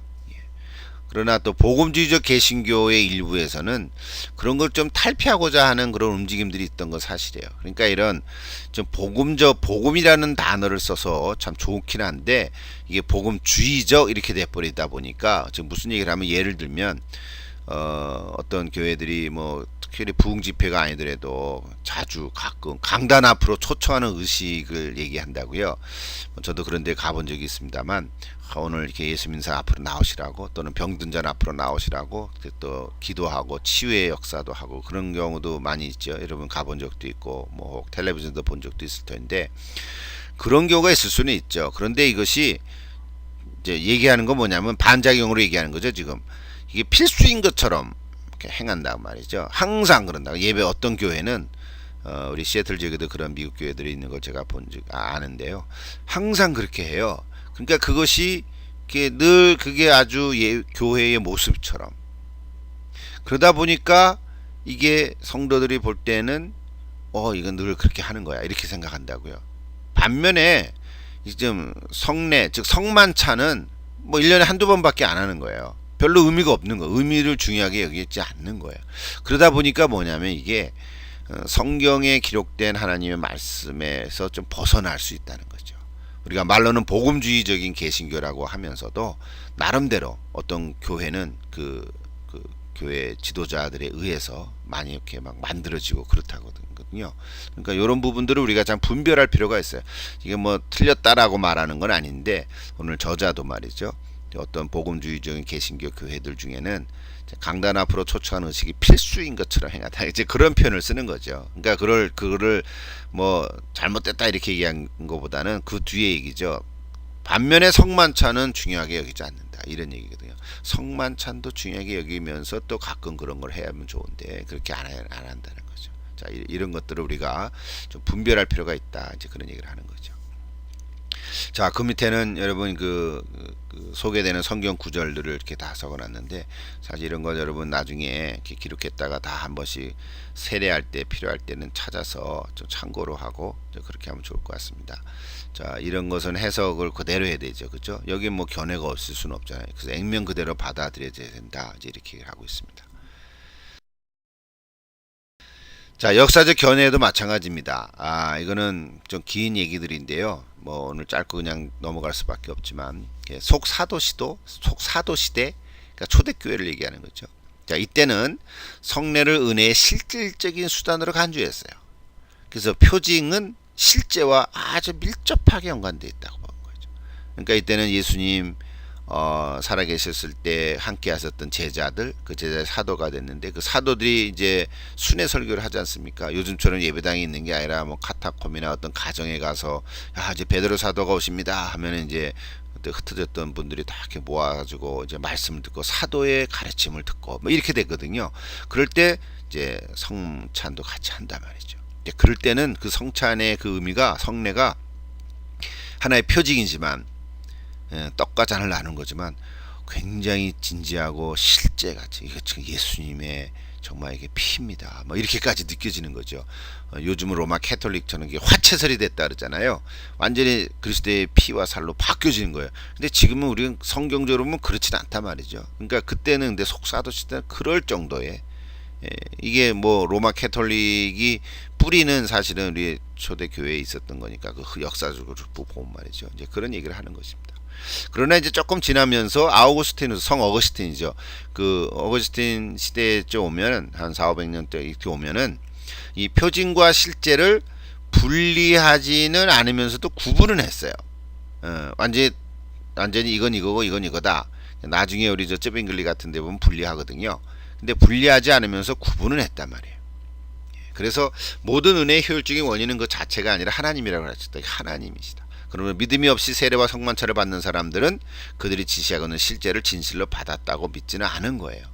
그러나 또 복음주의적 개신교의 일부에서는 그런 걸 좀 탈피하고자 하는 그런 움직임들이 있던 건 사실이에요. 그러니까 이런 좀 복음이라는 단어를 써서 참 좋긴 한데 이게 복음주의적 이렇게 돼버리다 보니까 지금 무슨 얘기를 하면, 예를 들면 어떤 교회들이 뭐 특별히 부흥 집회가 아니더라도 자주 가끔 강단 앞으로 초청하는 의식을 얘기한다고요. 저도 그런 데 가본 적이 있습니다만, 오늘 이렇게 예수 믿는 사람 앞으로 나오시라고, 또는 병든 자 앞으로 나오시라고, 또 기도하고 치유의 역사도 하고 그런 경우도 많이 있죠. 여러분 가본 적도 있고 뭐 텔레비전도 본 적도 있을 텐데, 그런 경우가 있을 수는 있죠. 그런데 이것이 이제 얘기하는 건 뭐냐면 반작용으로 얘기하는 거죠. 지금 이게 필수인 것처럼 이렇게 행한다고 말이죠. 항상 그런다고. 예배 어떤 교회는 우리 시애틀 지역에도 그런 미국 교회들이 있는 걸 제가 아는데요. 항상 그렇게 해요. 그러니까 그것이 늘 그게 아주 교회의 모습처럼. 그러다 보니까 이게 성도들이 볼 때는 이건 늘 그렇게 하는 거야 이렇게 생각한다고요. 반면에 지금 성례, 즉 성만찬은 뭐 1년에 한두 번밖에 안 하는 거예요. 별로 의미가 없는 거예요. 의미를 중요하게 여기지 않는 거예요. 그러다 보니까 뭐냐면 이게 성경에 기록된 하나님의 말씀에서 좀 벗어날 수 있다는 거죠. 우리가 말로는 복음주의적인 개신교라고 하면서도 나름대로 어떤 교회는 그 교회 지도자들에 의해서 많이 이렇게 막 만들어지고 그렇다거든요. 그러니까 이런 부분들을 우리가 참 분별할 필요가 있어요. 이게 뭐 틀렸다라고 말하는 건 아닌데, 오늘 저자도 말이죠. 어떤 복음주의적인 개신교 교회들 중에는 강단 앞으로 초청하는 의식이 필수인 것처럼 행하다, 이제 그런 표현을 쓰는 거죠. 그러니까 그거를 뭐 잘못됐다 이렇게 얘기한 것보다는 그 뒤에 얘기죠. 반면에 성만찬은 중요하게 여기지 않는다. 이런 얘기거든요. 성만찬도 중요하게 여기면서 또 가끔 그런 걸 해야 하면 좋은데 그렇게 안 한다는 거죠. 자, 이런 것들을 우리가 좀 분별할 필요가 있다. 이제 그런 얘기를 하는 거죠. 자, 그 밑에는 여러분 그 소개되는 성경 구절들을 이렇게 다 적어놨는데 사실 이런 거 여러분 나중에 이렇게 기록했다가 다 한 번씩 세례할 때 필요할 때는 찾아서 좀 참고로 하고 그렇게 하면 좋을 것 같습니다. 자, 이런 것은 해석을 그대로 해야 되죠, 그죠? 여기 뭐 견해가 없을 수는 없잖아요. 그래서 액면 그대로 받아들여야 된다. 이제 이렇게 하고 있습니다. 자, 역사적 견해도 마찬가지입니다. 이거는 좀 긴 얘기들인데요. 뭐 오늘 짧고 그냥 넘어갈 수밖에 없지만 속사도 시대, 그러니까 초대교회를 얘기하는 거죠. 자, 이때는 성례를 은혜의 실질적인 수단으로 간주했어요. 그래서 표징은 실제와 아주 밀접하게 연관되어 있다고 보는 거죠. 그러니까 이때는 예수님 살아계셨을 때 함께 하셨던 제자들, 그 제자의 사도가 됐는데 그 사도들이 이제 순회 설교를 하지 않습니까? 요즘처럼 예배당이 있는 게 아니라 뭐 카타콤이나 어떤 가정에 가서 이제 베드로 사도가 오십니다 하면 이제 그때 흩어졌던 분들이 다 이렇게 모아가지고 이제 말씀을 듣고 사도의 가르침을 듣고 뭐 이렇게 됐거든요. 그럴 때 이제 성찬도 같이 한단 말이죠. 그럴 때는 그 성찬의 그 의미가 성례가 하나의 표징이지만 떡과 잔을 나눈 거지만 굉장히 진지하고 실제같이 이거 지금 예수님의 정말 이게 피입니다. 뭐 이렇게까지 느껴지는 거죠. 요즘은 로마 캐톨릭처럼 이게 화채설이 됐다 그러잖아요. 완전히 그리스도의 피와 살로 바뀌어지는 거예요. 근데 지금은 우리는 성경적으로 보면 그렇진 않단 말이죠. 그러니까 그때는 근데 속사도 시대는 그럴 정도의 이게 뭐 로마 캐톨릭이 뿌리는 사실은 우리 초대 교회에 있었던 거니까 그 역사적으로 보면 말이죠. 이제 그런 얘기를 하는 것입니다. 그러나 이제 조금 지나면서 성 어거스틴이죠. 그 어거스틴 시대에 오면 한 4,500년 때 이렇게 오면은 이 표징과 실제를 분리하지는 않으면서도 구분은 했어요. 완전히 이건 이거고 이건 이거다. 나중에 우리 저 쯔빙글리 같은 데 보면 분리하거든요. 근데 분리하지 않으면서 구분을 했단 말이에요. 그래서 모든 은혜의 효율적인 원인은 그 자체가 아니라 하나님이라고 하셨다. 하나님이시다. 그러면 믿음이 없이 세례와 성만찬을 받는 사람들은 그들이 지시하고는 실제를 진실로 받았다고 믿지는 않은 거예요.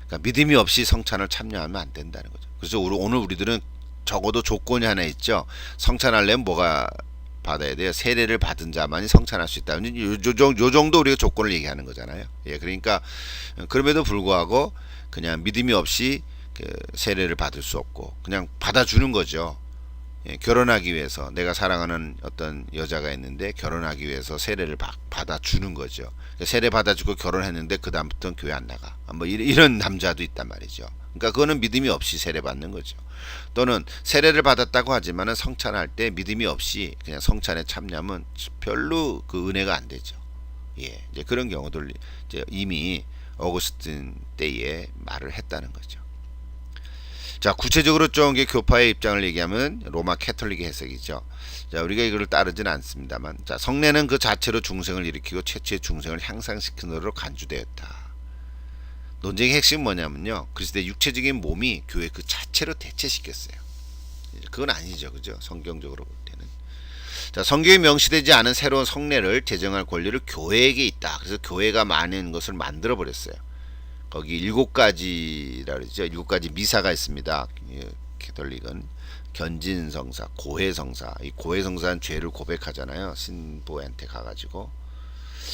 그러니까 믿음이 없이 성찬을 참여하면 안 된다는 거죠. 그래서 오늘 우리들은 적어도 조건이 하나 있죠. 성찬하려면 뭐가 받아야 돼요? 세례를 받은 자만이 성찬할 수 있다. 요 정도 우리가 조건을 얘기하는 거잖아요. 예, 그러니까 그럼에도 불구하고 그냥 믿음이 없이 세례를 받을 수 없고 그냥 받아주는 거죠. 예, 결혼하기 위해서 내가 사랑하는 어떤 여자가 있는데 결혼하기 위해서 세례를 받아주는 거죠. 세례 받아주고 결혼했는데 그 다음부터는 교회 안 나가. 뭐 이런 남자도 있단 말이죠. 그러니까 그거는 믿음이 없이 세례 받는 거죠. 또는 세례를 받았다고 하지만은 성찬할 때 믿음이 없이 그냥 성찬에 참여하면 별로 그 은혜가 안 되죠. 예, 이제 그런 경우들 이제 이미 어거스틴 때에 말을 했다는 거죠. 자, 구체적으로 좀 교파의 입장을 얘기하면 로마 캐톨릭의 해석이죠. 자, 우리가 이거를 따르지는 않습니다만, 자, 성례는 그 자체로 중생을 일으키고 최초의 중생을 향상시키는 으로 간주되었다. 논쟁의 핵심은 뭐냐면요, 그리스도의 육체적인 몸이 교회 그 자체로 대체시켰어요. 그건 아니죠, 그죠? 성경적으로 볼 때는. 자, 성경에 명시되지 않은 새로운 성례를 제정할 권리를 교회에게 있다. 그래서 교회가 많은 것을 만들어 버렸어요. 거기 7가지라 그러죠. 7가지 미사가 있습니다. 캐톨릭은 견진성사, 고해성사. 이 고해성사는 죄를 고백하잖아요. 신부한테 가가지고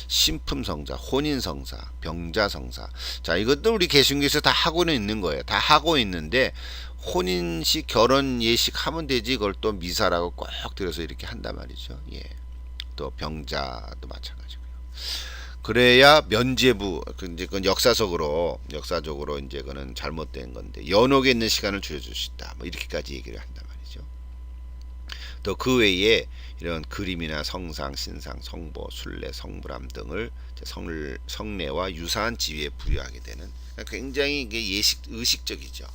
신품성사, 혼인성사, 병자성사. 자, 이것도 우리 개신교에서 다 하고는 있는 거예요. 다 하고 있는데 혼인식, 결혼 예식 하면 되지. 그걸 또 미사라고 꼭 들여서 이렇게 한단 말이죠. 예. 또 병자도 마찬가지고요. 그래야 면죄부, 이제 그건 역사적으로 이제 그는 잘못된 건데 연옥에 있는 시간을 줄여줄 수 있다. 뭐 이렇게까지 얘기를 한단 말이죠. 또 그 외에 이런 그림이나 성상, 신상, 성보, 순례, 성불암 등을 성례와 유사한 지위에 부여하게 되는 굉장히 이게 의식적이죠.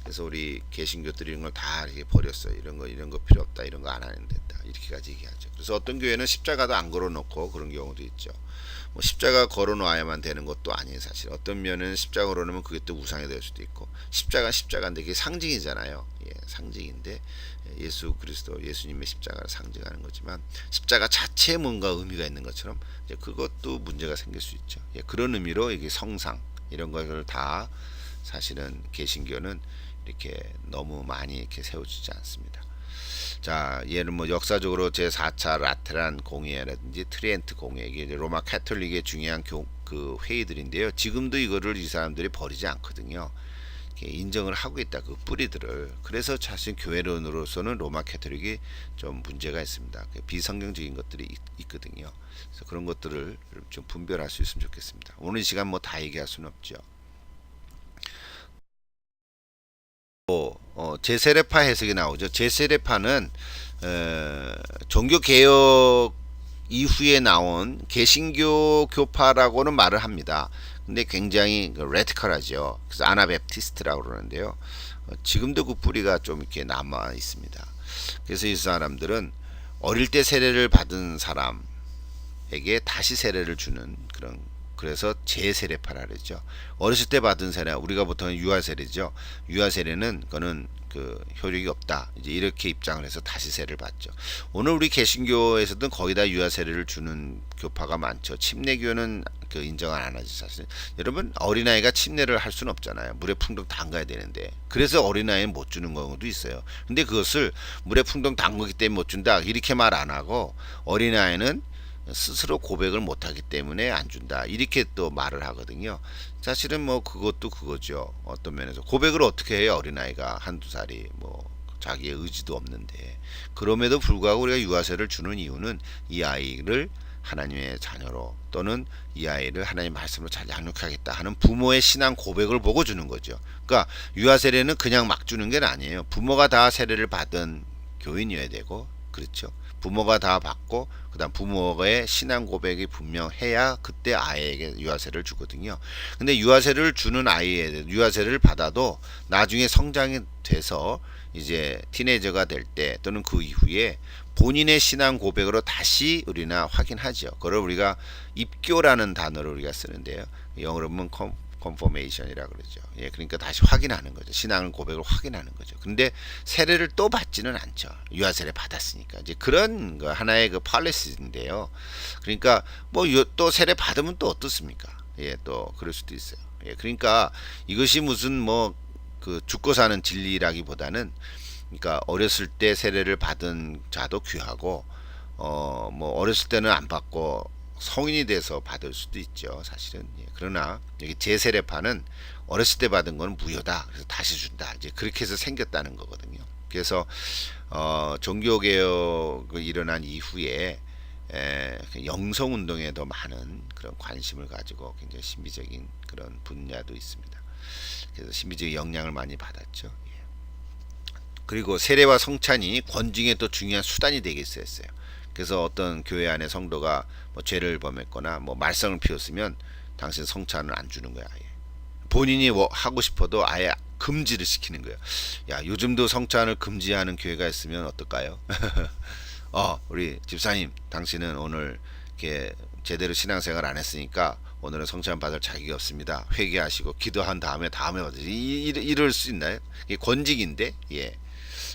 그래서 우리 개신교들이 이런 걸 다 이렇게 버렸어요. 이런 거 필요 없다. 이런 거 안 하는 된다. 이렇게까지 얘기하죠. 그래서 어떤 교회는 십자가도 안 걸어놓고 그런 경우도 있죠. 뭐 십자가 걸어놓아야만 되는 것도 아니에요. 사실 어떤 면은 십자가 걸어놓으면 그게 또 우상이 될 수도 있고, 십자가인데 그게 상징이잖아요. 예, 상징인데 예수 그리스도 예수님의 십자가를 상징하는 거지만 십자가 자체에 뭔가 의미가 있는 것처럼 이제 그것도 문제가 생길 수 있죠. 예, 그런 의미로 이게 성상 이런 것을 다 사실은 개신교는 이렇게 너무 많이 이렇게 세워지지 않습니다. 자, 얘는 뭐 역사적으로 제4차 라테란 공회라든지 트리엔트 공회, 이게 로마 카톨릭의 중요한 그 회의들인데요. 지금도 이거를 이 사람들이 버리지 않거든요. 인정을 하고 있다, 그 뿌리들을. 그래서 사실 교회론으로서는 로마 카톨릭이 좀 문제가 있습니다. 비성경적인 것들이 있거든요. 그래서 그런 것들을 좀 분별할 수 있으면 좋겠습니다. 오늘 이 시간 뭐 다 얘기할 수는 없죠. 제세례파 해석이 나오죠. 제세례파는 종교 개혁 이후에 나온 개신교 교파라고는 말을 합니다. 근데 굉장히 레디컬하죠. 그래서 아나베프티스트라고 그러는데요. 지금도 그 뿌리가 좀 이렇게 남아 있습니다. 그래서 이 사람들은 어릴 때 세례를 받은 사람에게 다시 세례를 주는 그런, 그래서 재세례파라 그러죠. 어렸을 때 받은 세례, 우리가 보통 유아 세례죠. 유아 세례는 그거는 그 효력이 없다, 이제 이렇게 입장을 해서 다시 세례를 받죠. 오늘 우리 개신교에서도 거의 다 유아 세례를 주는 교파가 많죠. 침례교는 그 인정을 안 하지 사실. 여러분, 어린아이가 침례를 할 수는 없잖아요. 물에 풍덩 담가야 되는데. 그래서 어린아이는 못 주는 경우도 있어요. 근데 그것을 물에 풍덩 담그기 때문에 못 준다 이렇게 말 안 하고, 어린아이는 스스로 고백을 못하기 때문에 안 준다 이렇게 또 말을 하거든요. 사실은 뭐 그것도 그거죠. 어떤 면에서 고백을 어떻게 해요? 어린아이가 한두 살이 뭐 자기의 의지도 없는데. 그럼에도 불구하고 우리가 유아세를 주는 이유는 이 아이를 하나님의 자녀로, 또는 이 아이를 하나님의 말씀으로 잘 양육하겠다 하는 부모의 신앙 고백을 보고 주는 거죠. 그러니까 유아 세례는 그냥 막 주는 게 아니에요. 부모가 다 세례를 받은 교인이어야 되고, 그렇죠. 부모가 다 받고 그다음 부모의 신앙 고백이 분명해야 그때 아이에게 유아세를 주거든요. 근데 유아세를 주는 아이에 유아세를 받아도 나중에 성장이 돼서 이제 티네이저가 될 때 또는 그 이후에 본인의 신앙 고백으로 다시 우리나 확인하죠. 그걸 우리가 입교라는 단어를 우리가 쓰는데요. 영어로 보면 컨포메이션이라 그러죠. 예, 그러니까 다시 확인하는 거죠. 신앙을 고백을 확인하는 거죠. 근데 세례를 또 받지는 않죠. 유아 세례 받았으니까. 이제 그런 거 하나의 그 팔레스인데요. 그러니까 뭐 또 세례 받으면 또 어떻습니까? 예, 또 그럴 수도 있어요. 예, 그러니까 이것이 무슨 뭐 그 죽고 사는 진리라기보다는, 그러니까 어렸을 때 세례를 받은 자도 귀하고, 뭐 어렸을 때는 안 받고 성인이 돼서 받을 수도 있죠, 사실은. 예, 그러나 여기 제세례파는 어렸을 때 받은 건 무효다, 그래서 다시 준다, 이제 그렇게 해서 생겼다는 거거든요. 그래서 종교개혁이 일어난 이후에 영성 운동에 더 많은 그런 관심을 가지고 굉장히 신비적인 그런 분야도 있습니다. 그래서 신비적인 영향을 많이 받았죠. 예. 그리고 세례와 성찬이 권징의 또 중요한 수단이 되겠어요. 그래서 어떤 교회 안에 성도가 뭐 죄를 범했거나 뭐 말썽을 피웠으면 당신 성찬을 안 주는 거야. 아예. 본인이 뭐 하고 싶어도 아예 금지를 시키는 거예요. 야, 요즘도 성찬을 금지하는 교회가 있으면 어떨까요? 우리 집사님, 당신은 오늘 이렇게 제대로 신앙생활 안 했으니까 오늘은 성찬 받을 자격이 없습니다. 회개하시고 기도한 다음에 받으세요. 이럴 수 있나요? 이게 권직인데, 예.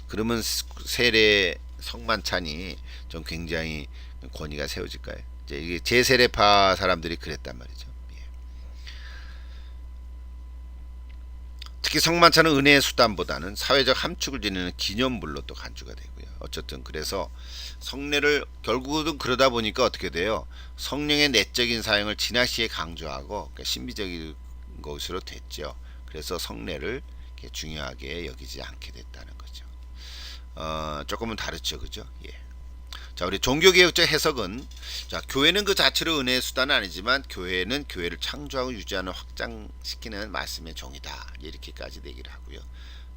그러면 세례 성만찬이 좀 굉장히 권위가 세워질까요? 이제 이게 제세례파 사람들이 그랬단 말이죠. 예. 특히 성만찬은 은혜의 수단보다는 사회적 함축을 지니는 기념물로 또 간주가 되고요. 어쨌든 그래서 성례를 결국은 그러다 보니까 어떻게 돼요? 성령의 내적인 사용을 진학시에 강조하고 그러니까 신비적인 것으로 됐죠. 그래서 성례를 이렇게 중요하게 여기지 않게 됐다는 거죠. 조금은 다르죠, 그죠? 예. 자, 우리 종교개혁적 해석은, 자, 교회는 그 자체로 은혜의 수단은 아니지만 교회는 교회를 창조하고 유지하는 확장시키는 말씀의 종이다, 이렇게까지 얘기를 하고요.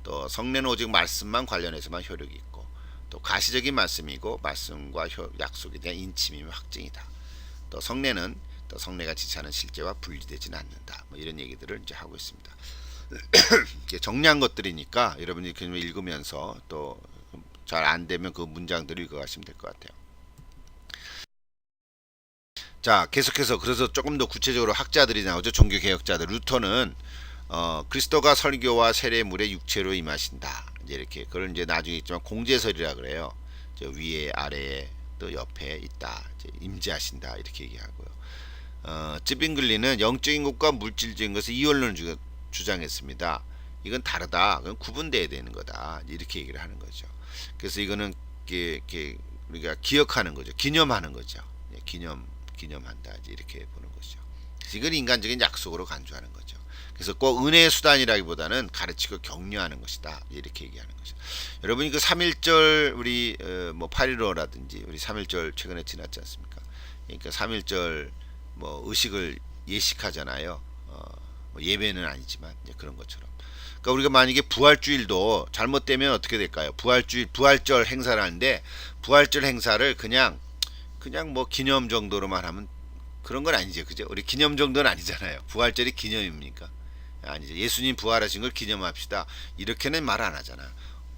또 성례는 오직 말씀만 관련해서만 효력이 있고, 또 가시적인 말씀이고 말씀과 약속에 대한 인침임의 확증이다. 또 성례는 또 성례가 지차는 실제와 분리되지는 않는다. 뭐 이런 얘기들을 이제 하고 있습니다. 정리한 것들이니까 여러분이 그냥 읽으면서 또 잘 안 되면 그 문장들을 읽어가시면 될 것 같아요. 자, 계속해서 그래서 조금 더 구체적으로 학자들이 나오죠. 종교 개혁자들. 루터는 그리스도가 설교와 세례물에 육체로 임하신다. 이제 이렇게 그걸 이제 나중에 있지만 공제설이라 그래요. 저 위에 아래에 또 옆에 있다. 이제 임재하신다 이렇게 얘기하고요. 찌빙글리는 영적인 것과 물질적인 것을 이원론을 주장했습니다. 이건 다르다. 그건 구분돼야 되는 거다. 이렇게 얘기를 하는 거죠. 그래서 이거는 우리가 기억하는 거죠. 기념하는 거죠. 기념한다. 이렇게 보는 거죠. 그래서 이건 인간적인 약속으로 간주하는 거죠. 그래서 꼭 은혜의 수단이라기보다는 가르치고 격려하는 것이다. 이렇게 얘기하는 거죠. 여러분이 그 3.1절 우리 뭐 8.15라든지 우리 3.1절 최근에 지났지 않습니까? 그러니까 3.1절 뭐 의식을 예식하잖아요. 뭐 예배는 아니지만 그런 것처럼. 그러니까 우리가 만약에 부활주일도 잘못되면 어떻게 될까요? 부활절 행사를 하는데 부활절 행사를 그냥 뭐 기념 정도로만 하면 그런 건 아니죠, 그죠? 우리 기념 정도는 아니잖아요. 부활절이 기념입니까? 아니죠. 예수님 부활하신 걸 기념합시다. 이렇게는 말 안 하잖아.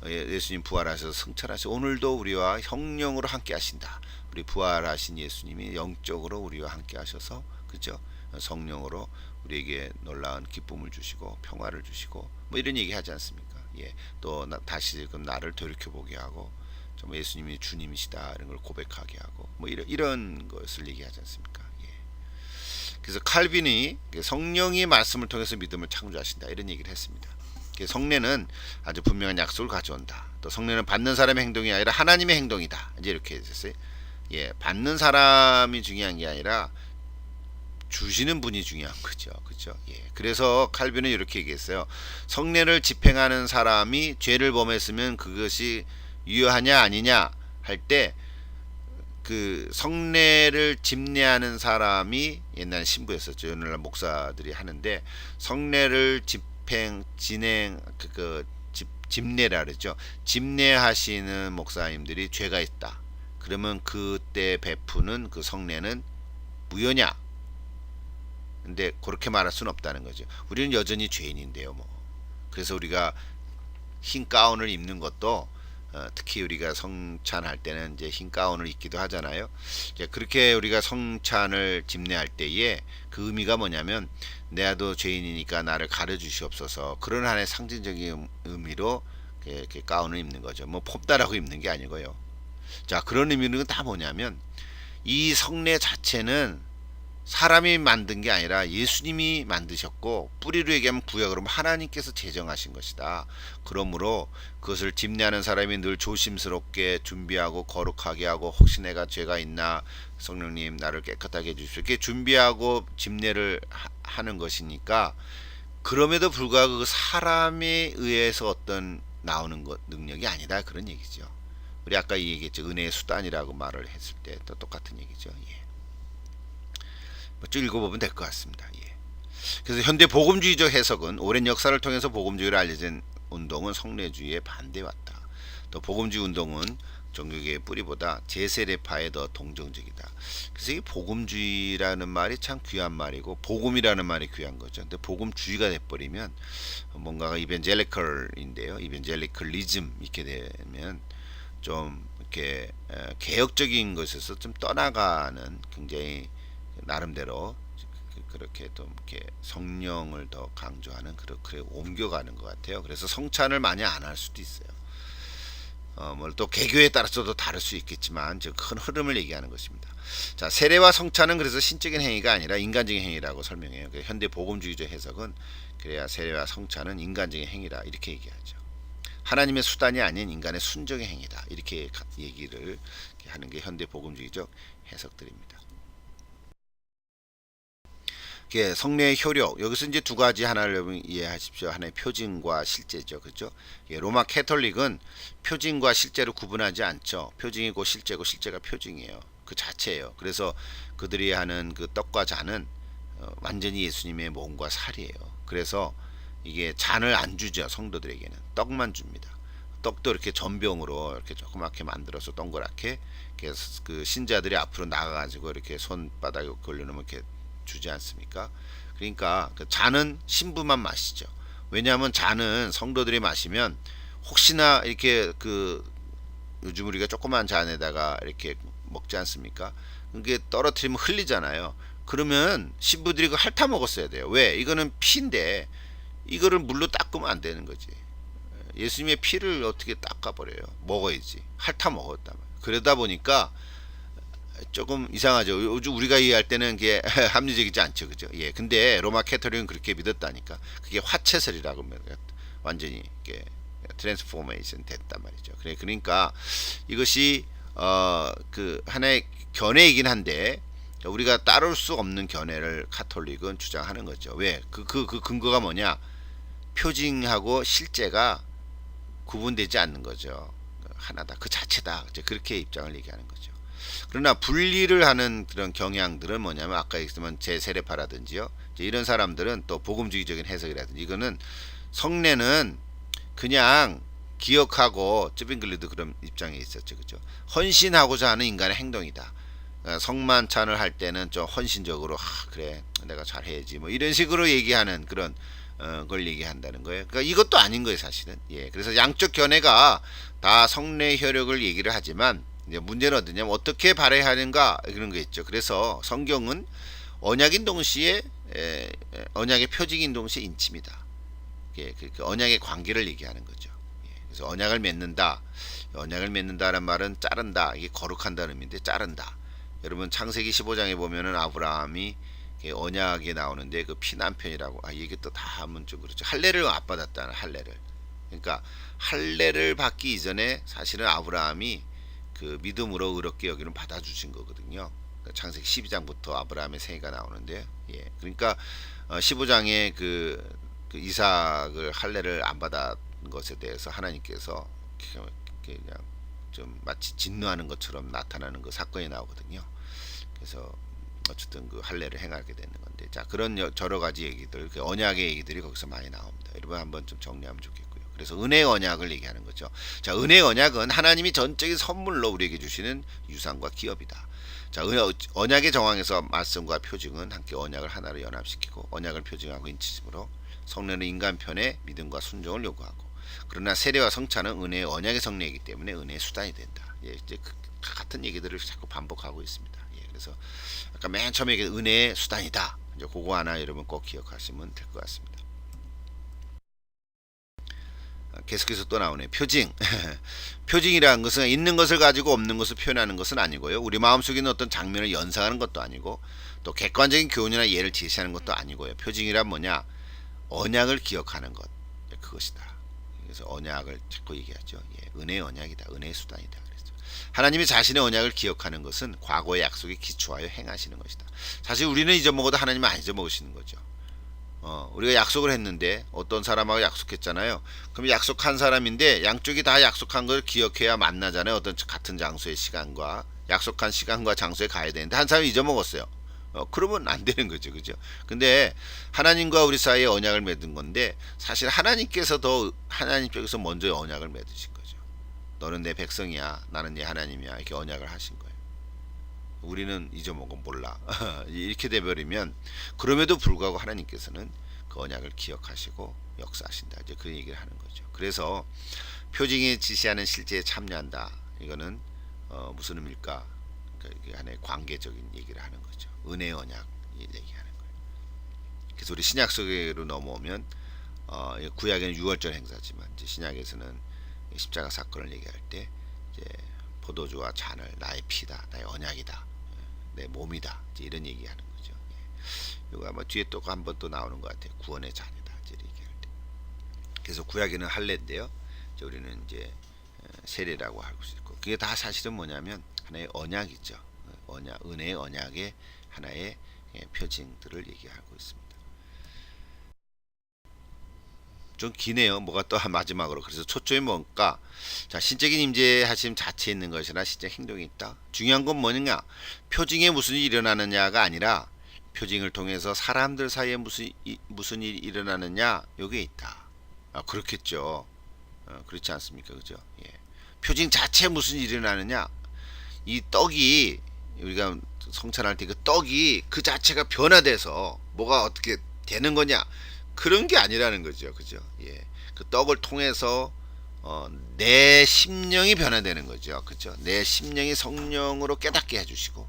예수님 부활하셔서 승천하셔서 오늘도 우리와 성령으로 함께 하신다. 우리 부활하신 예수님이 영적으로 우리와 함께 하셔서 그죠? 성령으로 우리에게 놀라운 기쁨을 주시고 평화를 주시고 뭐 이런 얘기 하지 않습니까? 예. 또 다시금 나를 돌이켜 보게 하고 좀 예수님이 주님이시다 이런 걸 고백하게 하고 뭐 이런 것을 얘기하지 않습니까? 예. 그래서 칼빈이 성령의 말씀을 통해서 믿음을 창조하신다 이런 얘기를 했습니다. 성례는 아주 분명한 약속을 가져온다. 또 성례는 받는 사람의 행동이 아니라 하나님의 행동이다. 이제 이렇게 했어요. 예, 받는 사람이 중요한 게 아니라 주시는 분이 중요한 거죠. 그렇죠? 예. 그래서 칼빈은 이렇게 얘기했어요. 성례를 집행하는 사람이 죄를 범했으면 그것이 유효하냐 아니냐 할 때 그 성례를 집례하는 사람이 옛날 신부였었죠. 오늘날 목사들이 하는데 성례를 진행 집례라 그랬죠. 집례하시는 목사님들이 죄가 있다. 그러면 그때 베푸는 그 성례는 무효냐? 근데 그렇게 말할 수는 없다는 거죠. 우리는 여전히 죄인인데요, 뭐. 그래서 우리가 흰 가운을 입는 것도 특히 우리가 성찬할 때는 이제 흰 가운을 입기도 하잖아요. 이제 그렇게 우리가 성찬을 집례할 때에 그 의미가 뭐냐면 내가도 죄인이니까 나를 가려 주시옵소서. 그런 하나의 상징적인 의미로 이렇게 가운을 입는 거죠. 뭐 폼따라고 입는 게 아니고요. 자, 그런 의미는 다 뭐냐면 이 성례 자체는 사람이 만든 게 아니라 예수님이 만드셨고 뿌리로 얘기하면 구약으로 하나님께서 제정하신 것이다. 그러므로 그것을 집례하는 사람이 늘 조심스럽게 준비하고 거룩하게 하고 혹시 내가 죄가 있나 성령님 나를 깨끗하게 해주십시오. 이렇게 준비하고 집례를 하는 것이니까 그럼에도 불구하고 그 사람에 의해서 어떤 나오는 것 능력이 아니다 그런 얘기죠. 우리 아까 얘기했죠. 은혜의 수단이라고 말을 했을 때 또 똑같은 얘기죠. 예. 좀 읽어보면 될 것 같습니다. 예. 그래서 현대 복음주의적 해석은 오랜 역사를 통해서 복음주의로 알려진 운동은 성례주의에 반대왔다. 또 복음주의 운동은 종교계의 뿌리보다 제세례파에 더 동정적이다. 그래서 이 복음주의라는 말이 참 귀한 말이고 복음이라는 말이 귀한 거죠. 근데 복음주의가 돼버리면 뭔가가 이벤젤리컬인데요. 이벤젤리컬리즘 이렇게 되면 좀 이렇게 개혁적인 것에서 좀 떠나가는 굉장히 나름대로 그렇게 또 이렇게 성령을 더 강조하는 그렇게 옮겨가는 것 같아요. 그래서 성찬을 많이 안 할 수도 있어요. 뭐 또 개교에 따라서도 다를 수 있겠지만 큰 흐름을 얘기하는 것입니다. 자, 세례와 성찬은 그래서 신적인 행위가 아니라 인간적인 행위라고 설명해요. 현대 복음주의적 해석은 그래야 세례와 성찬은 인간적인 행위라 이렇게 얘기하죠. 하나님의 수단이 아닌 인간의 순종의 행위다 이렇게 얘기를 하는 게 현대 복음주의적 해석들입니다. 성례의 효력 여기서 이제 두 가지 하나를 여러분 이해하십시오. 하나의 표징과 실제죠, 그렇죠? 로마 캐톨릭은 표징과 실제를 구분하지 않죠. 표징이고 실제고 실제가 표징이에요. 그 자체예요. 그래서 그들이 하는 그 떡과 잔은 완전히 예수님의 몸과 살이에요. 그래서 이게 잔을 안 주죠. 성도들에게는 떡만 줍니다. 떡도 이렇게 전병으로 이렇게 조그맣게 만들어서 동그랗게 그 신자들이 앞으로 나가가지고 이렇게 손바닥에 걸려놓으면 이렇게 주지 않습니까? 그러니까 그 잔은 신부만 마시죠. 왜냐하면 잔은 성도들이 마시면 혹시나 이렇게 그 요즘 우리가 조그만 잔에다가 이렇게 먹지 않습니까? 그게 떨어뜨리면 흘리잖아요. 그러면 신부들이 그 핥아 먹었어야 돼요. 왜? 이거는 피인데 이거를 물로 닦으면 안 되는 거지. 예수님의 피를 어떻게 닦아버려요? 먹어야지. 핥아 먹었단 말이에요. 그러다 보니까 조금 이상하죠. 요즘 우리가 이해할 때는 그게 합리적이지 않죠, 그죠? 예. 근데 로마 캐토릭은 그렇게 믿었다니까. 그게 화채설이라고 하면 완전히 이게 트랜스포메이션 됐단 말이죠. 그러니까 이것이 그 하나의 견해이긴 한데 우리가 따를 수 없는 견해를 카톨릭은 주장하는 거죠. 왜? 그 근거가 뭐냐? 표징하고 실제가 구분되지 않는 거죠. 하나다. 그 자체다. 그렇게 입장을 얘기하는 거죠. 그러나 분리를 하는 그런 경향들은 뭐냐면 아까 얘기했지만 제세례파라든지요. 이런 사람들은 또 복음주의적인 해석이라든지 이거는 성례는 그냥 기억하고 쯔빙글리도 그런 입장에 있었죠. 그죠? 헌신하고자 하는 인간의 행동이다. 성만찬을 할 때는 좀 헌신적으로 그래 내가 잘해야지 뭐 이런 식으로 얘기하는 그런 걸 얘기한다는 거예요. 그러니까 이것도 아닌 거예요, 사실은. 예, 그래서 양쪽 견해가 다 성례 효력을 얘기를 하지만 문제는 어떠냐면 어떻게 발휘하는가 그런 거 있죠. 그래서 성경은 언약인 동시에 언약의 표징인 동시에 인침이다. 예, 그 언약의 관계를 얘기하는 거죠. 예, 그래서 언약을 맺는다. 언약을 맺는다라는 말은 자른다. 이게 거룩한다는 의미인데 자른다. 여러분 창세기 15장에 보면은 아브라함이 언약에 나오는데 그 피난편이라고 이게 또 다 하면 좀 그렇죠. 할례를 안 받았다는 할례를. 그러니까 할례를 받기 이전에 사실은 아브라함이 그 믿음으로 의롭게 여기는 받아주신 거거든요. 그러니까 창세기 12장부터 아브라함의 생애가 나오는데, 예, 그러니까 15장에 그 이삭을 할례를 안 받은 것에 대해서 하나님께서 그냥 좀 마치 진노하는 것처럼 나타나는 그 사건이 나오거든요. 그래서 어쨌든 그 할례를 행하게 되는 건데, 자 그런 여러 가지 얘기들, 그 언약의 얘기들이 거기서 많이 나옵니다. 여러분 한번 좀 정리하면 좋겠고요. 그래서 은혜 언약을 얘기하는 거죠. 자, 은혜 언약은 하나님이 전적인 선물로 우리에게 주시는 유산과 기업이다. 자, 언약의 정황에서 말씀과 표징은 함께 언약을 하나로 연합시키고 언약을 표징하고 인치심으로 성례는 인간 편에 믿음과 순종을 요구하고, 그러나 세례와 성찬은 은혜의 언약의 성례이기 때문에 은혜의 수단이 된다. 예, 이제 같은 얘기들을 자꾸 반복하고 있습니다. 예, 그래서 아까 맨 처음에 얘기한 은혜의 수단이다. 이제 그거 하나 여러분 꼭 기억하시면 될 것 같습니다. 계속해서 또 나오네. 표징. 표징이라는 것은 있는 것을 가지고 없는 것을 표현하는 것은 아니고요. 우리 마음속에 있는 어떤 장면을 연상하는 것도 아니고 또 객관적인 교훈이나 예를 제시하는 것도 아니고요. 표징이란 뭐냐? 언약을 기억하는 것. 그것이다. 그래서 언약을 자꾸 얘기하죠. 예, 은혜의 언약이다. 은혜의 수단이다. 그래서 하나님이 자신의 언약을 기억하는 것은 과거의 약속에 기초하여 행하시는 것이다. 사실 우리는 잊어먹어도 하나님은 안 잊어먹으시는 거죠. 우리가 약속을 했는데 어떤 사람하고 약속했잖아요. 그럼 약속한 사람인데 양쪽이 다 약속한 걸 기억해야 만나잖아요. 어떤 같은 장소의 시간과 약속한 시간과 장소에 가야 되는데 한 사람이 잊어먹었어요. 그러면 안 되는 거죠, 그죠? 근데 하나님과 우리 사이에 언약을 맺은 건데 사실 하나님께서 더 하나님 쪽에서 먼저 언약을 맺으신 거죠. 너는 내 백성이야, 나는 네 하나님이야, 이렇게 언약을 하신 거예요. 우리는 잊어먹어 몰라. 이렇게 돼버리면 그럼에도 불구하고 하나님께서는 그 언약을 기억하시고 역사하신다. 이제 그 얘기를 하는 거죠. 그래서 표징이 지시하는 실제에 참여한다. 이거는 무슨 의미일까? 그러니까 하나의 관계적인 얘기를 하는 거죠. 은혜 언약 얘기하는 거예요. 그래서 우리 신약 속으로 넘어오면 구약에는 유월절 행사지만 이제 신약에서는 십자가 사건을 얘기할 때 이제 포도주와 잔을 나의 피다, 나의 언약이다, 내 몸이다, 이제 이런 얘기하는 거죠. 예. 이거 아마 뒤에 또 한 번 또 나오는 것 같아요. 구원의 잔이다, 이제 얘기할 때. 그래서 구약에는 할례인데요. 이제 우리는 이제 세례라고 할 수 있고, 그게 다 사실은 뭐냐면 하나의 언약이죠. 언약, 은혜의 언약의 하나의 표징들을 얘기하고 있습니다. 좀 기네요. 뭐가 또 마지막으로. 그래서 초점이 뭔가, 자, 신적인 임재하심 자체에 있는 것이나 신적 행동이 있다. 중요한 건 뭐냐? 표징에 무슨 일이 일어나느냐가 아니라 표징을 통해서 사람들 사이에 무슨 일이 일어나느냐, 요게 있다. 그렇겠죠. 그렇지 않습니까? 그죠? 예. 표징 자체에 무슨 일이 일어나느냐? 이 떡이 우리가 성찬할 때 그 떡이 그 자체가 변화돼서 뭐가 어떻게 되는 거냐? 그런 게 아니라는 거죠. 그죠? 예. 그 떡을 통해서 내 심령이 변화되는 거죠. 그렇죠? 내 심령이 성령으로 깨닫게 해주시고,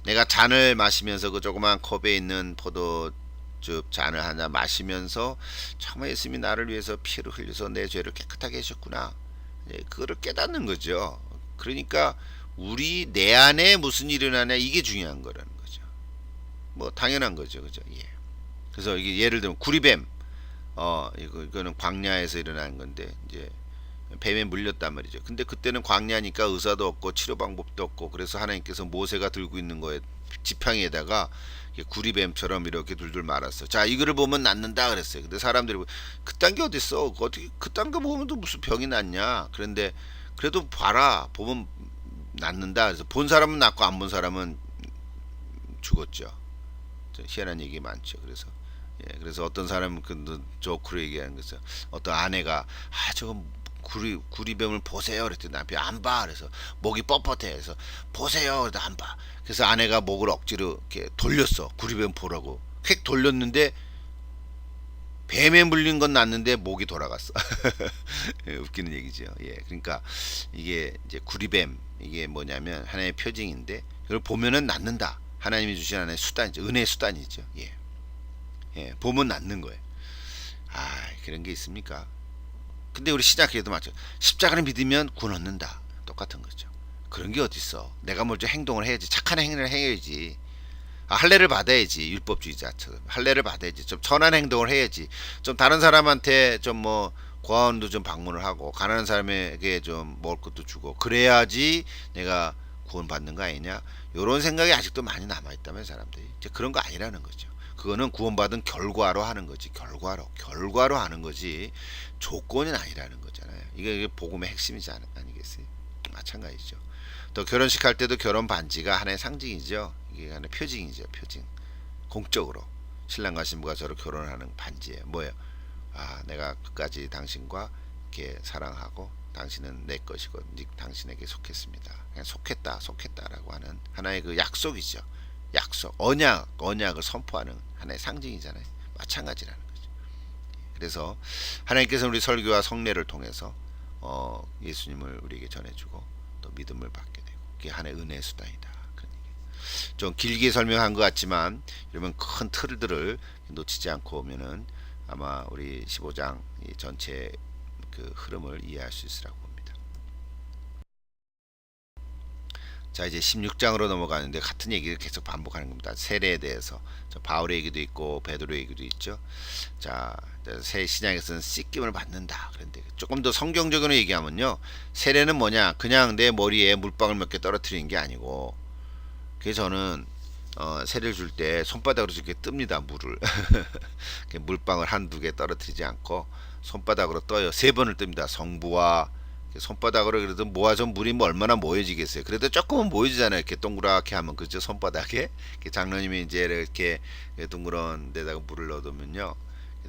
내가 잔을 마시면서 그 조그만 컵에 있는 포도즙 잔을 하나 마시면서 정말 예수님이 나를 위해서 피를 흘려서 내 죄를 깨끗하게 하셨구나. 예, 그거를 깨닫는 거죠. 그러니까 우리 내 안에 무슨 일이 일어나냐, 이게 중요한 거라는 거죠. 뭐 당연한 거죠, 그죠? 예. 그래서 이게 예를 들면 구리뱀, 이거는 광야에서 일어나는 건데, 이제 뱀에 물렸단 말이죠. 근데 그때는 광야니까 의사도 없고 치료 방법도 없고, 그래서 하나님께서 모세가 들고 있는 거에 지팡이에다가 구리뱀처럼 이렇게 둘둘 말았어. 자, 이거를 보면 낫는다 그랬어요. 근데 사람들이 그딴 게 어딨어? 어떻게 그딴 거 보면 또 무슨 병이 낫냐? 그런데 그래도 봐라, 보면 낫는다. 그래서 본 사람은 낫고 안 본 사람은 죽었죠. 희한한 얘기 많죠. 그래서 그래서 어떤 사람은 그 조크로 얘기하는 거죠. 어떤 아내가 저거 구리뱀을 보세요. 그랬더니 남편이 안 봐. 그래서 목이 뻣뻣해. 그래서 보세요. 그래도 안 봐. 그래서 아내가 목을 억지로 이렇게 돌렸어. 구리뱀 보라고. 휙 돌렸는데 뱀에 물린 건 낫는데 목이 돌아갔어. 웃기는 얘기죠. 예, 그러니까 이게 이제 구리뱀, 이게 뭐냐면 하나의 표징인데, 이걸 보면은 낫는다. 하나님이 주신 하나의 수단이죠. 은혜의 수단이죠. 예, 예, 보면 낫는 거예요. 그런 게 있습니까? 근데 우리 신약에도 맞죠. 십자가를 믿으면 구원 얻는다. 똑같은 거죠. 그런 게 어딨어. 내가 먼저 행동을 해야지. 착한 행위를 해야지. 할례를 받아야지. 율법주의자처럼 할례를 받아야지. 좀 선한 행동을 해야지. 좀 다른 사람한테 좀 뭐 고아원도 좀 방문을 하고, 가난한 사람에게 좀 먹을 것도 주고, 그래야지 내가 구원 받는 거 아니냐. 이런 생각이 아직도 많이 남아 있다면 사람들이, 이제 그런 거 아니라는 거죠. 그거는 구원받은 결과로 하는 거지. 결과로 하는 거지. 조건은 아니라는 거잖아요. 이게 복음의 핵심이지 아니겠어요? 마찬가지죠. 또 결혼식 할 때도 결혼 반지가 하나의 상징이죠. 이게 하나의 표징이죠. 표징. 공적으로 신랑과 신부가 서로 결혼하는 반지예요. 뭐예요? 내가 끝까지 당신과 이렇게 사랑하고, 당신은 내 것이고 당신에게 속했습니다. 그냥 속했다라고 하는 하나의 그 약속이죠. 약속, 언약을 선포하는 하나의 상징이잖아요. 마찬가지라는 거죠. 그래서 하나님께서 우리 설교와 성례를 통해서 예수님을 우리에게 전해주고 또 믿음을 받게 되고, 그게 하나의 은혜의 수단이다. 좀 길게 설명한 것 같지만, 여러분 큰 틀들을 놓치지 않고 오면은 아마 우리 15장 이 전체 그 흐름을 이해할 수 있으라고 봅니다. 자, 이제 16장으로 넘어가는데 같은 얘기를 계속 반복하는 겁니다. 세례에 대해서 바울의 얘기도 있고 베드로의 얘기도 있죠. 자, 새 신약에서는 씻김을 받는다. 그런데 조금 더 성경적으로 얘기하면요, 세례는 뭐냐? 그냥 내 머리에 물방울 몇 개 떨어뜨리는 게 아니고, 그래서 저는 세례를 줄 때 손바닥으로 이렇게 뜹니다. 물을. 물방울 한두 개 떨어뜨리지 않고 손바닥으로 떠요. 3번을 뜹니다. 성부와 손바닥으로. 그래도 모아서 물이 뭐 얼마나 모여지겠어요. 그래도 조금은 모여지잖아요. 이렇게 동그랗게 하면, 그죠? 손바닥에 장로님이 이제 이렇게 둥그런 데다가 물을 넣어두면요,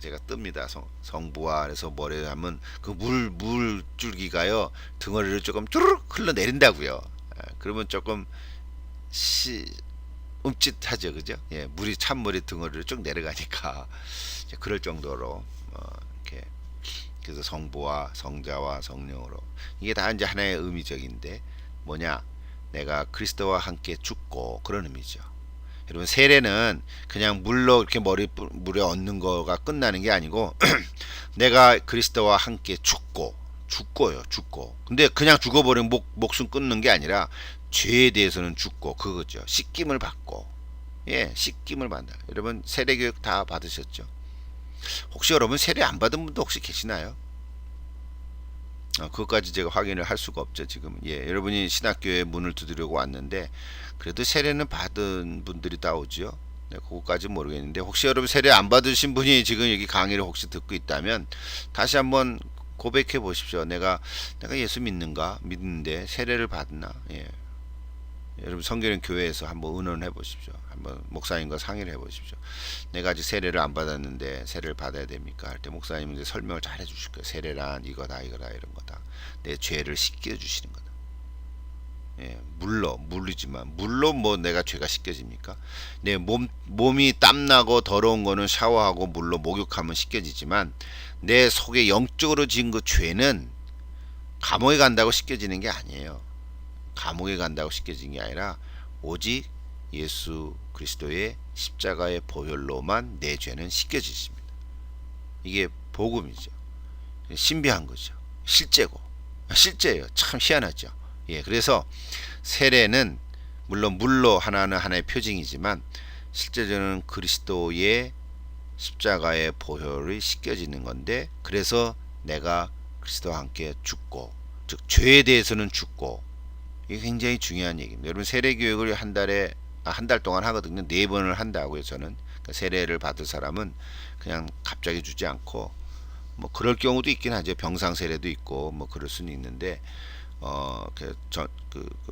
제가 뜹니다. 성부와. 그래서 뭐래 하면 그 물줄기가요, 등어리를 조금 쭈르륵 흘러내린다고요. 그러면 조금 움찔하죠, 그죠? 예, 물이 찬물이 등어리를 쭉 내려가니까 그럴 정도로 이렇게. 그래서 성부와 성자와 성령으로, 이게 다 이제 하나의 의미적인데, 뭐냐? 내가 그리스도와 함께 죽고, 그런 의미죠. 여러분, 세례는 그냥 물로 이렇게 물에 얹는 거가 끝나는 게 아니고 내가 그리스도와 함께 죽고요. 근데 그냥 죽어버리면 목숨 끊는 게 아니라 죄에 대해서는 죽고, 그거죠. 씻김을 받고. 예, 씻김을 받는다. 여러분 세례 교육 다 받으셨죠? 혹시 여러분 세례 안 받은 분도 혹시 계시나요? 그것까지 제가 확인을 할 수가 없죠, 지금. 예, 여러분이 신학교에 문을 두드리고 왔는데, 그래도 세례는 받은 분들이 따오죠. 네, 그것까지 모르겠는데, 혹시 여러분 세례 안 받으신 분이 지금 여기 강의를 혹시 듣고 있다면 다시 한번 고백해 보십시오. 내가 예수 믿는데 세례를 받나? 예. 여러분 성결한 교회에서 한번 의논해 보십시오. 한번 목사님과 상의를 해 보십시오. 내가 아직 세례를 안 받았는데 세례를 받아야 됩니까? 할 때 목사님은 이제 설명을 잘 해주실 거예요. 세례란 이거다 이런 거다. 내 죄를 씻겨 주시는 거다. 예, 물리지만 물로 뭐 내가 죄가 씻겨집니까? 내 몸이 땀나고 더러운 거는 샤워하고 물로 목욕하면 씻겨지지만, 내 속에 영적으로 지은 그 죄는 감옥에 간다고 씻겨지는 게 아니에요. 감옥에 간다고 씻겨진 게 아니라 오직 예수 그리스도의 십자가의 보혈로만 내 죄는 씻겨지십니다. 이게 복음이죠. 신비한 거죠. 실제고. 실제예요. 참 희한하죠. 예, 그래서 세례는 물론 물로 하나는 하나의 표징이지만 실제로는 그리스도의 십자가의 보혈이 씻겨지는 건데, 그래서 내가 그리스도와 함께 죽고, 즉 죄에 대해서는 죽고, 이게 굉장히 중요한 얘기입니다. 여러분 세례 교육을 한 달 동안 하거든요. 4번을 한다고요. 저는 그러니까 세례를 받을 사람은 그냥 갑자기 주지 않고, 뭐 그럴 경우도 있긴 하죠. 병상 세례도 있고 뭐 그럴 수는 있는데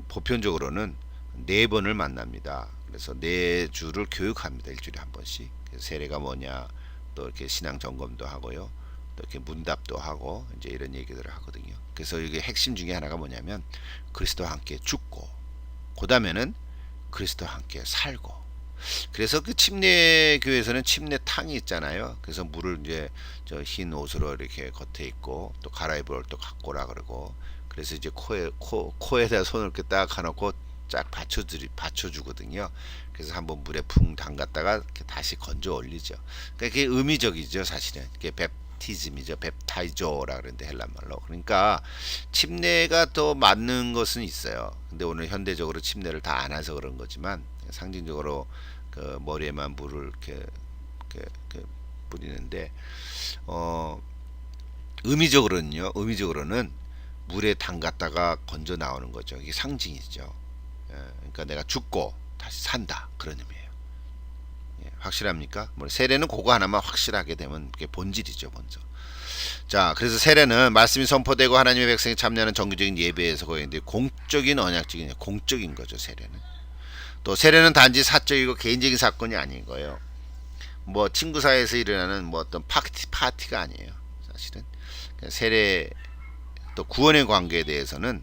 보편적으로는 4번을 만납니다. 그래서 4주를 교육합니다. 일주일에 한 번씩. 세례가 뭐냐, 또 이렇게 신앙 점검도 하고요. 또 이렇게 문답도 하고 이제 이런 얘기들을 하거든요. 그래서 이게 핵심 중에 하나가 뭐냐면 그리스도와 함께 죽고, 그다음에는 그리스도와 함께 살고. 그래서 그 침례 교회에서는 침례탕이 있잖아요. 그래서 물을 이제 저 흰 옷으로 이렇게 겉에 있고 또 갈아입을 옷도 갖고 오라 그러고, 그래서 이제 코에다 손을 이렇게 딱 해놓고 쫙 받쳐주거든요. 그래서 한번 물에 풍 담갔다가 이렇게 다시 건져 올리죠. 그러니까 그게 의미적이죠, 사실은. 그게 베프티즘이죠. 베프타이조라 그러는데 헬란 말로. 그러니까 침례가 또 맞는 것은 있어요. 근데 오늘 현대적으로 침례를 다 안 해서 그런 거지만 상징적으로 그 머리에만 물을 이렇게 뿌리는데 의미적으로는 물에 담갔다가 건져 나오는 거죠. 이게 상징이죠. 그러니까 내가 죽고 다시 산다, 그런 의미예요. 예, 확실합니까? 뭐 세례는 그거 하나만 확실하게 되면 그게 본질이죠, 먼저. 자, 그래서 세례는 말씀이 선포되고 하나님의 백성이 참여하는 정규적인 예배에서 거인데 공적인 언약적인 공적인 거죠, 세례는. 또 세례는 단지 사적이고 개인적인 사건이 아닌 거예요. 뭐 친구 사이에서 일어나는 뭐 어떤 파티가 아니에요, 사실은. 세례 또 구원의 관계에 대해서는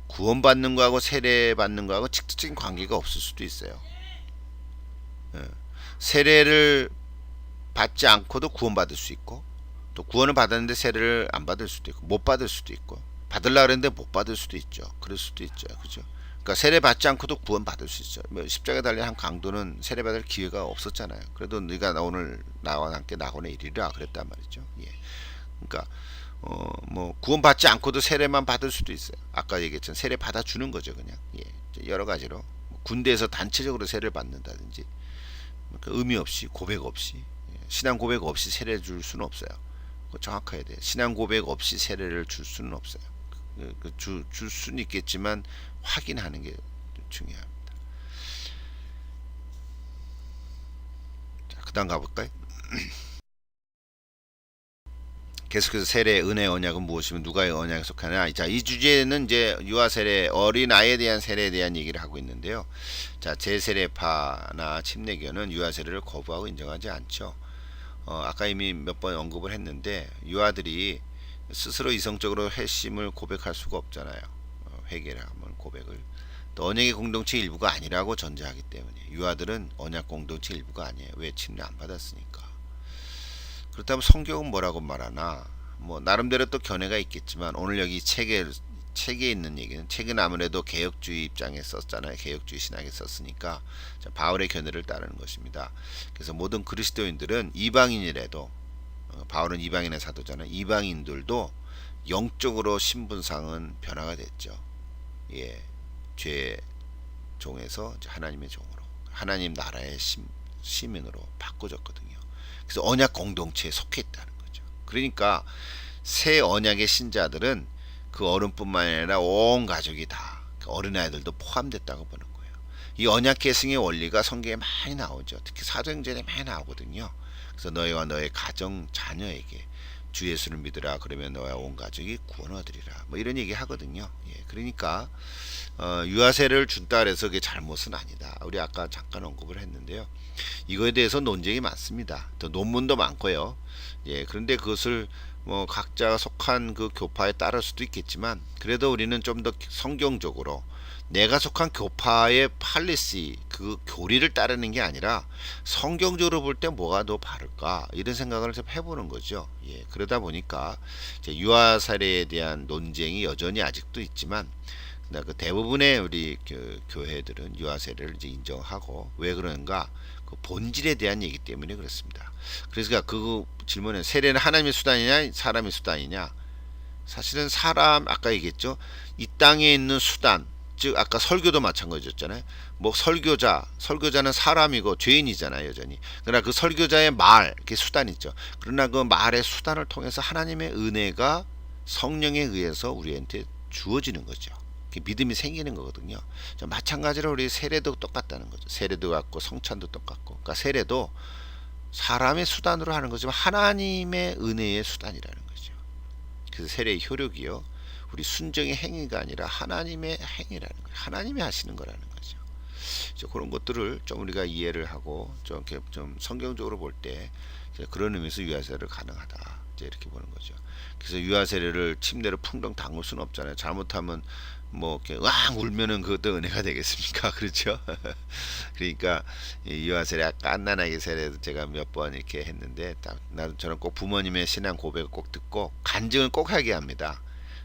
구원받는 거하고 세례받는 거하고 직접적인 관계가 없을 수도 있어요. 세례를 받지 않고도 구원받을 수 있고, 또 구원을 받았는데 세례를 안 받을 수도 있고, 못 받을 수도 있고, 받으려고 그랬는데 못 받을 수도 있죠. 그럴 수도 있죠. 그죠? 그러니까 세례 받지 않고도 구원 받을 수 있죠. 뭐 십자가에 달린 한 강도는 세례 받을 기회가 없었잖아요. 그래도 네가 오늘 나와 함께 낙원에 이르리라 그랬단 말이죠. 예. 그러니까 뭐 구원 받지 않고도 세례만 받을 수도 있어요. 아까 얘기했던 세례 받아 주는 거죠, 그냥. 예. 여러 가지로 군대에서 단체적으로 세례를 받는다든지, 그러니까 의미 없이 고백 없이, 신앙 고백 없이 세례 줄 수는 없어요. 정확해야 돼요. 신앙 고백 없이 세례를 줄 수는 없어요. 줄 수는 있겠지만 확인하는 게 중요합니다. 자, 그다음 가볼까요? 계속해서 세례, 은혜, 언약은 무엇이며 누가의 언약에 속하냐. 자, 이 주제는 이제 유아 세례, 어린 아이에 대한 세례에 대한 얘기를 하고 있는데요. 자, 제세례파나 침례교는 유아 세례를 거부하고 인정하지 않죠. 아까 이미 몇 번 언급을 했는데 유아들이 스스로 이성적으로 회심을 고백할 수가 없잖아요. 회개를 하면 고백을. 또 언약의 공동체 일부가 아니라고 전제하기 때문에 유아들은 언약 공동체 일부가 아니에요. 왜? 침례 안 받았으니까. 그렇다면 성경은 뭐라고 말하나? 뭐 나름대로 또 견해가 있겠지만 오늘 여기 책에 있는 얘기는, 책은 아무래도 개혁주의 입장에 썼잖아요. 개혁주의 신학에 썼으니까 바울의 견해를 따르는 것입니다. 그래서 모든 그리스도인들은 이방인이라도, 바울은 이방인의 사도잖아요. 이방인들도 영적으로 신분상은 변화가 됐죠. 예, 죄 종에서 하나님의 종으로, 하나님 나라의 시민으로 바꿔졌거든요. 그래서 언약 공동체에 속해 있다는 거죠. 그러니까 새 언약의 신자들은 그 어른뿐만 아니라 온 가족이 다, 어린아이들도 포함됐다고 보는 거예요. 이 언약 계승의 원리가 성경에 많이 나오죠. 특히 사도행전에 많이 나오거든요. 그래서 너희와 너의 가정 자녀에게 주 예수를 믿으라, 그러면 너와 온 가족이 구원 얻으리라, 뭐 이런 얘기 하거든요. 예, 그러니까 유아세를 준다 해서 그게 잘못은 아니다. 우리 아까 잠깐 언급을 했는데요. 이거에 대해서 논쟁이 많습니다. 또 논문도 많고요. 예, 그런데 그것을 뭐 각자가 속한 그 교파에 따를 수도 있겠지만, 그래도 우리는 좀 더 성경적으로 내가 속한 교파의 팔리시 그 교리를 따르는 게 아니라 성경적으로 볼 때 뭐가 더 바를까 이런 생각을 좀 해보는 거죠. 예, 그러다 보니까 이제 유아 사례에 대한 논쟁이 여전히 아직도 있지만 그 대부분의 우리 교회들은 유아 세례를 이제 인정하고 왜 그런가 그 본질에 대한 얘기 때문에 그렇습니다. 그래서 그 질문은 세례는 하나님의 수단이냐 사람의 수단이냐 사실은 사람 아까 얘기했죠. 이 땅에 있는 수단 즉 아까 설교도 마찬가지였잖아요. 뭐 설교자는 사람이고 죄인이잖아요 여전히. 그러나 그 설교자의 말 그게 수단이죠. 그러나 그 말의 수단을 통해서 하나님의 은혜가 성령에 의해서 우리한테 주어지는 거죠. 믿음이 생기는 거거든요. 마찬가지로 우리 세례도 똑같다는 거죠. 세례도 같고 성찬도 똑같고. 그러니까 세례도 사람의 수단으로 하는 거지만 하나님의 은혜의 수단이라는 거죠. 그래서 세례의 효력이요. 우리 순정의 행위가 아니라 하나님의 행위라는 거예요. 하나님이 하시는 거라는 거죠. 그런 것들을 좀 우리가 이해를 하고 좀 이렇게 좀 성경적으로 볼 때 그런 의미에서 유아세례를 가능하다. 이렇게 보는 거죠. 그래서 유아세례를 침대로 풍덩 담글 수는 없잖아요. 잘못하면 뭐 이렇게 왕 울면은 그것도 은혜가 되겠습니까? 그렇죠? 그러니까 유아세례 깐난하게 세례도 제가 몇 번 이렇게 했는데 나도 저는 꼭 부모님의 신앙 고백을 꼭 듣고 간증을 꼭 하게 합니다.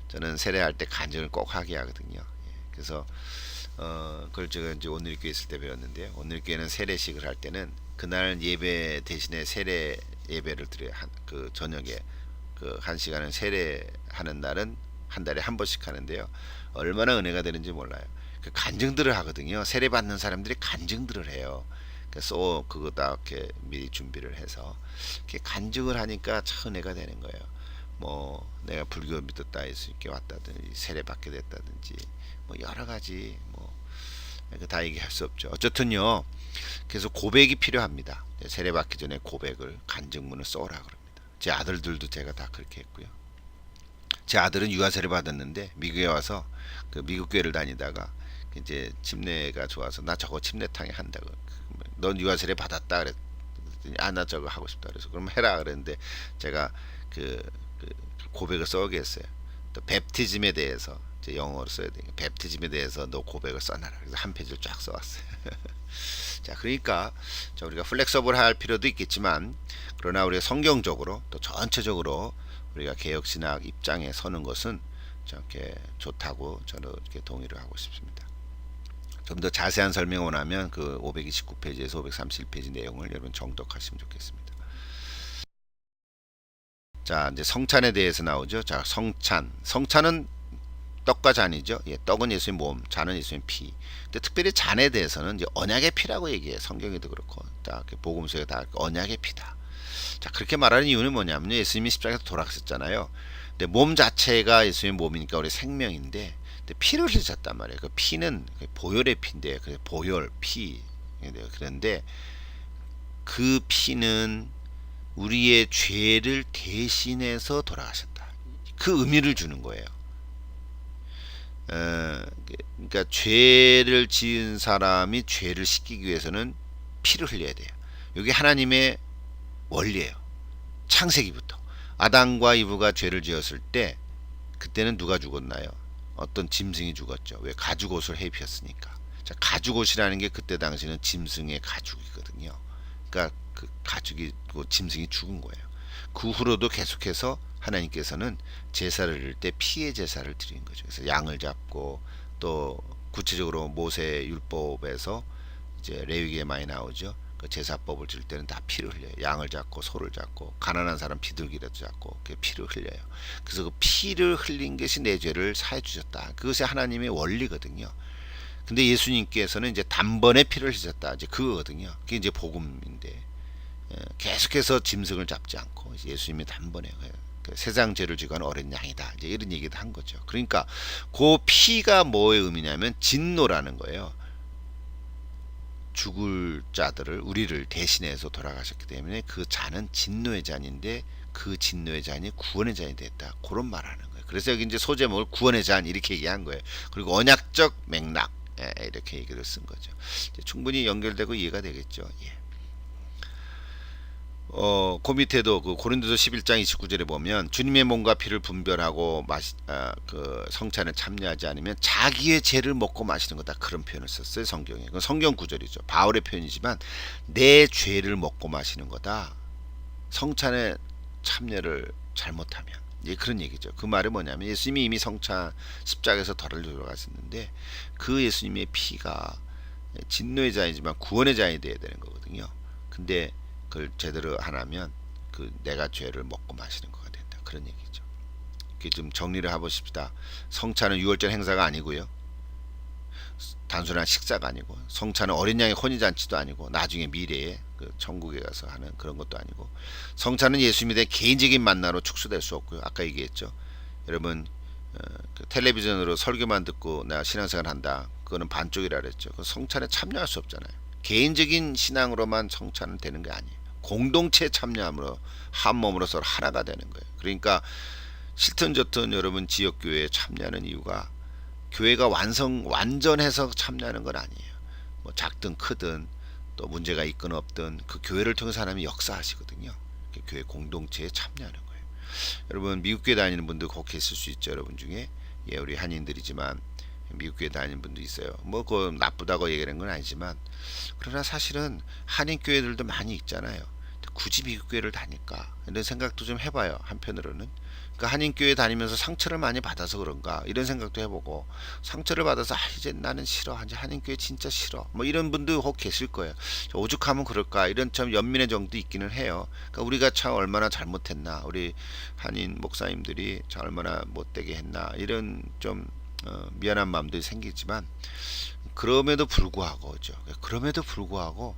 저는 세례할 때 간증을 꼭 하게 하거든요. 그래서 그걸 제가 이제 온누리교회 있을 때 배웠는데요. 온누리교회는 세례식을 할 때는 그날 예배 대신에 세례 예배를 드려요. 그 저녁에 그 1시간은 세례하는 날은 한 달에 한 번씩 하는데요. 얼마나 은혜가 되는지 몰라요. 그 간증들을 하거든요. 세례 받는 사람들이 간증들을 해요. 그래서 그거 다 이렇게 미리 준비를 해서 이렇게 간증을 하니까 참 은혜가 되는 거예요. 뭐 내가 불교 믿었다 해서 이렇게 왔다든지 세례 받게 됐다든지 뭐 여러 가지 뭐 다 얘기할 수 없죠. 어쨌든요. 그래서 고백이 필요합니다. 세례 받기 전에 고백을 간증문을 써라 그럽니다. 제 아들들도 제가 다 그렇게 했고요. 제 아들은 유아세례 받았는데 미국에 와서 그 미국 교회를 다니다가 이제 침례가 좋아서 나 저거 침례탕에 한다고. 넌 유아세례 받았다 그랬더니 아 나 저거 하고 싶다 그래서 그럼 해라 그랬는데 제가 그 고백을 써오게 했어요. 또 베프티즘에 대해서 이제 영어로 써야 되니까 베프티즘에 대해서 너 고백을 써놔라. 그래서 한 페이지를 쫙 써왔어요. 자, 그러니까 우리가 플렉서블 할 필요도 있겠지만 그러나 우리가 성경적으로 또 전체적으로 우리가 개혁신학 입장에 서는 것은 저렇게 좋다고 저는 이렇게 동의를 하고 싶습니다. 좀 더 자세한 설명 원하면 그 529페이지에서 531페이지 내용을 여러분 정독하시면 좋겠습니다. 자, 이제 성찬에 대해서 나오죠. 자, 성찬은 떡과 잔이죠. 예, 떡은 예수의 몸, 잔은 예수의 피. 근데 특별히 잔에 대해서는 이제 언약의 피라고 얘기해요. 성경에도 그렇고, 다 복음서에 다 언약의 피다. 자, 그렇게 말하는 이유는 뭐냐면요. 예수님이 십자가에서 돌아가셨잖아요. 근데 몸 자체가 예수의 몸이니까 우리 생명인데, 근데 피를 흘리셨단 말이에요. 그 피는 보혈의 피인데, 그 보혈 피. 그런데 그 피는 우리의 죄를 대신해서 돌아가셨다. 그 의미를 주는 거예요. 그러니까 죄를 지은 사람이 죄를 씻기기 위해서는 피를 흘려야 돼요. 이게 하나님의 원리예요. 창세기부터 아담과 이브가 죄를 지었을 때 그때는 누가 죽었나요? 어떤 짐승이 죽었죠. 왜? 가죽옷을 입혔으니까. 자, 가죽옷이라는 게 그때 당시는 짐승의 가죽이거든요. 그러니까 그 가죽이 그 짐승이 죽은 거예요. 그 후로도 계속해서 하나님께서는 제사를 드릴 때 피의 제사를 드리는 거죠. 그래서 양을 잡고 또 구체적으로 모세 율법에서 이제 레위기에 많이 나오죠. 그 제사법을 줄 때는 다 피를 흘려요. 양을 잡고 소를 잡고 가난한 사람 비둘기라도 잡고 그 피를 흘려요. 그래서 그 피를 흘린 것이 내 죄를 사해 주셨다. 그것이 하나님의 원리거든요. 근데 예수님께서는 이제 단번에 피를 흘리셨다. 이제 그거거든요. 그게 이제 복음인데 계속해서 짐승을 잡지 않고 예수님이 단번에 세상 죄를 지고 하는 어린 양이다. 이제 이런 얘기도 한 거죠. 그러니까 그 피가 뭐의 의미냐면 진노라는 거예요. 죽을 자들을 우리를 대신해서 돌아가셨기 때문에 그 잔은 진노의 잔인데 그 진노의 잔이 구원의 잔이 됐다. 그런 말하는 거예요. 그래서 여기 이제 소제목을 구원의 잔 이렇게 얘기한 거예요. 그리고 언약적 맥락 이렇게 얘기를 쓴 거죠. 충분히 연결되고 이해가 되겠죠. 예. 그 밑에도 그 고린도서 11장 29절에 보면 주님의 몸과 피를 분별하고 그 성찬에 참여하지 않으면 자기의 죄를 먹고 마시는 거다, 그런 표현을 썼어요 성경에. 그건 성경 구절이죠. 바울의 표현이지만 내 죄를 먹고 마시는 거다, 성찬에 참여를 잘못하면. 예, 그런 얘기죠. 그 말은 뭐냐면 예수님이 이미 성찬 십자가에서 덜을 돌아가셨는데 그 예수님의 피가 진노의 잔이지만 구원의 잔이 돼야 되는 거거든요. 근데 그걸 제대로 안 하면 그 내가 죄를 먹고 마시는 거가 된다, 그런 얘기죠. 이렇게 좀 정리를 해보십시다. 성찬은 유월절 행사가 아니고요, 단순한 식사가 아니고, 성찬은 어린 양의 혼인잔치도 아니고, 나중에 미래에 그 천국에 가서 하는 그런 것도 아니고, 성찬은 예수님에 대한 개인적인 만나로 축소될 수 없고요. 아까 얘기했죠. 여러분, 그 텔레비전으로 설교만 듣고 나 신앙생활 한다, 그거는 반쪽이라 그랬죠. 그 성찬에 참여할 수 없잖아요. 개인적인 신앙으로만 성찬은 되는 게 아니에요. 공동체 참여함으로 한 몸으로 서로 하나가 되는 거예요. 그러니까 싫든 좋든 여러분 지역교회에 참여하는 이유가 교회가 완전해서 참여하는 건 아니에요. 뭐 작든 크든 또 문제가 있건 없든 그 교회를 통해서 하나님이 역사하시거든요. 교회 공동체에 참여하는 거예요. 여러분 미국 교회 다니는 분들 꼭 계실 수 있죠. 여러분 중에, 예, 우리 한인들이지만 미국 교회 다니는 분도 있어요. 뭐 그 나쁘다고 얘기하는 건 아니지만, 그러나 사실은 한인 교회들도 많이 있잖아요. 굳이 미국 교회를 다닐까 이런 생각도 좀 해봐요. 한편으로는 그러니까 한인 교회 다니면서 상처를 많이 받아서 그런가 이런 생각도 해보고, 상처를 받아서 이제 나는 싫어, 이제 한인 교회 진짜 싫어, 뭐 이런 분도 혹 계실 거예요. 오죽하면 그럴까 이런 참 연민의 정도 있기는 해요. 그러니까 우리가 참 얼마나 잘못했나, 우리 한인 목사님들이 참 얼마나 못되게 했나, 이런 좀 미안한 마음들이 생기지만, 그럼에도 불구하고 그럼에도 불구하고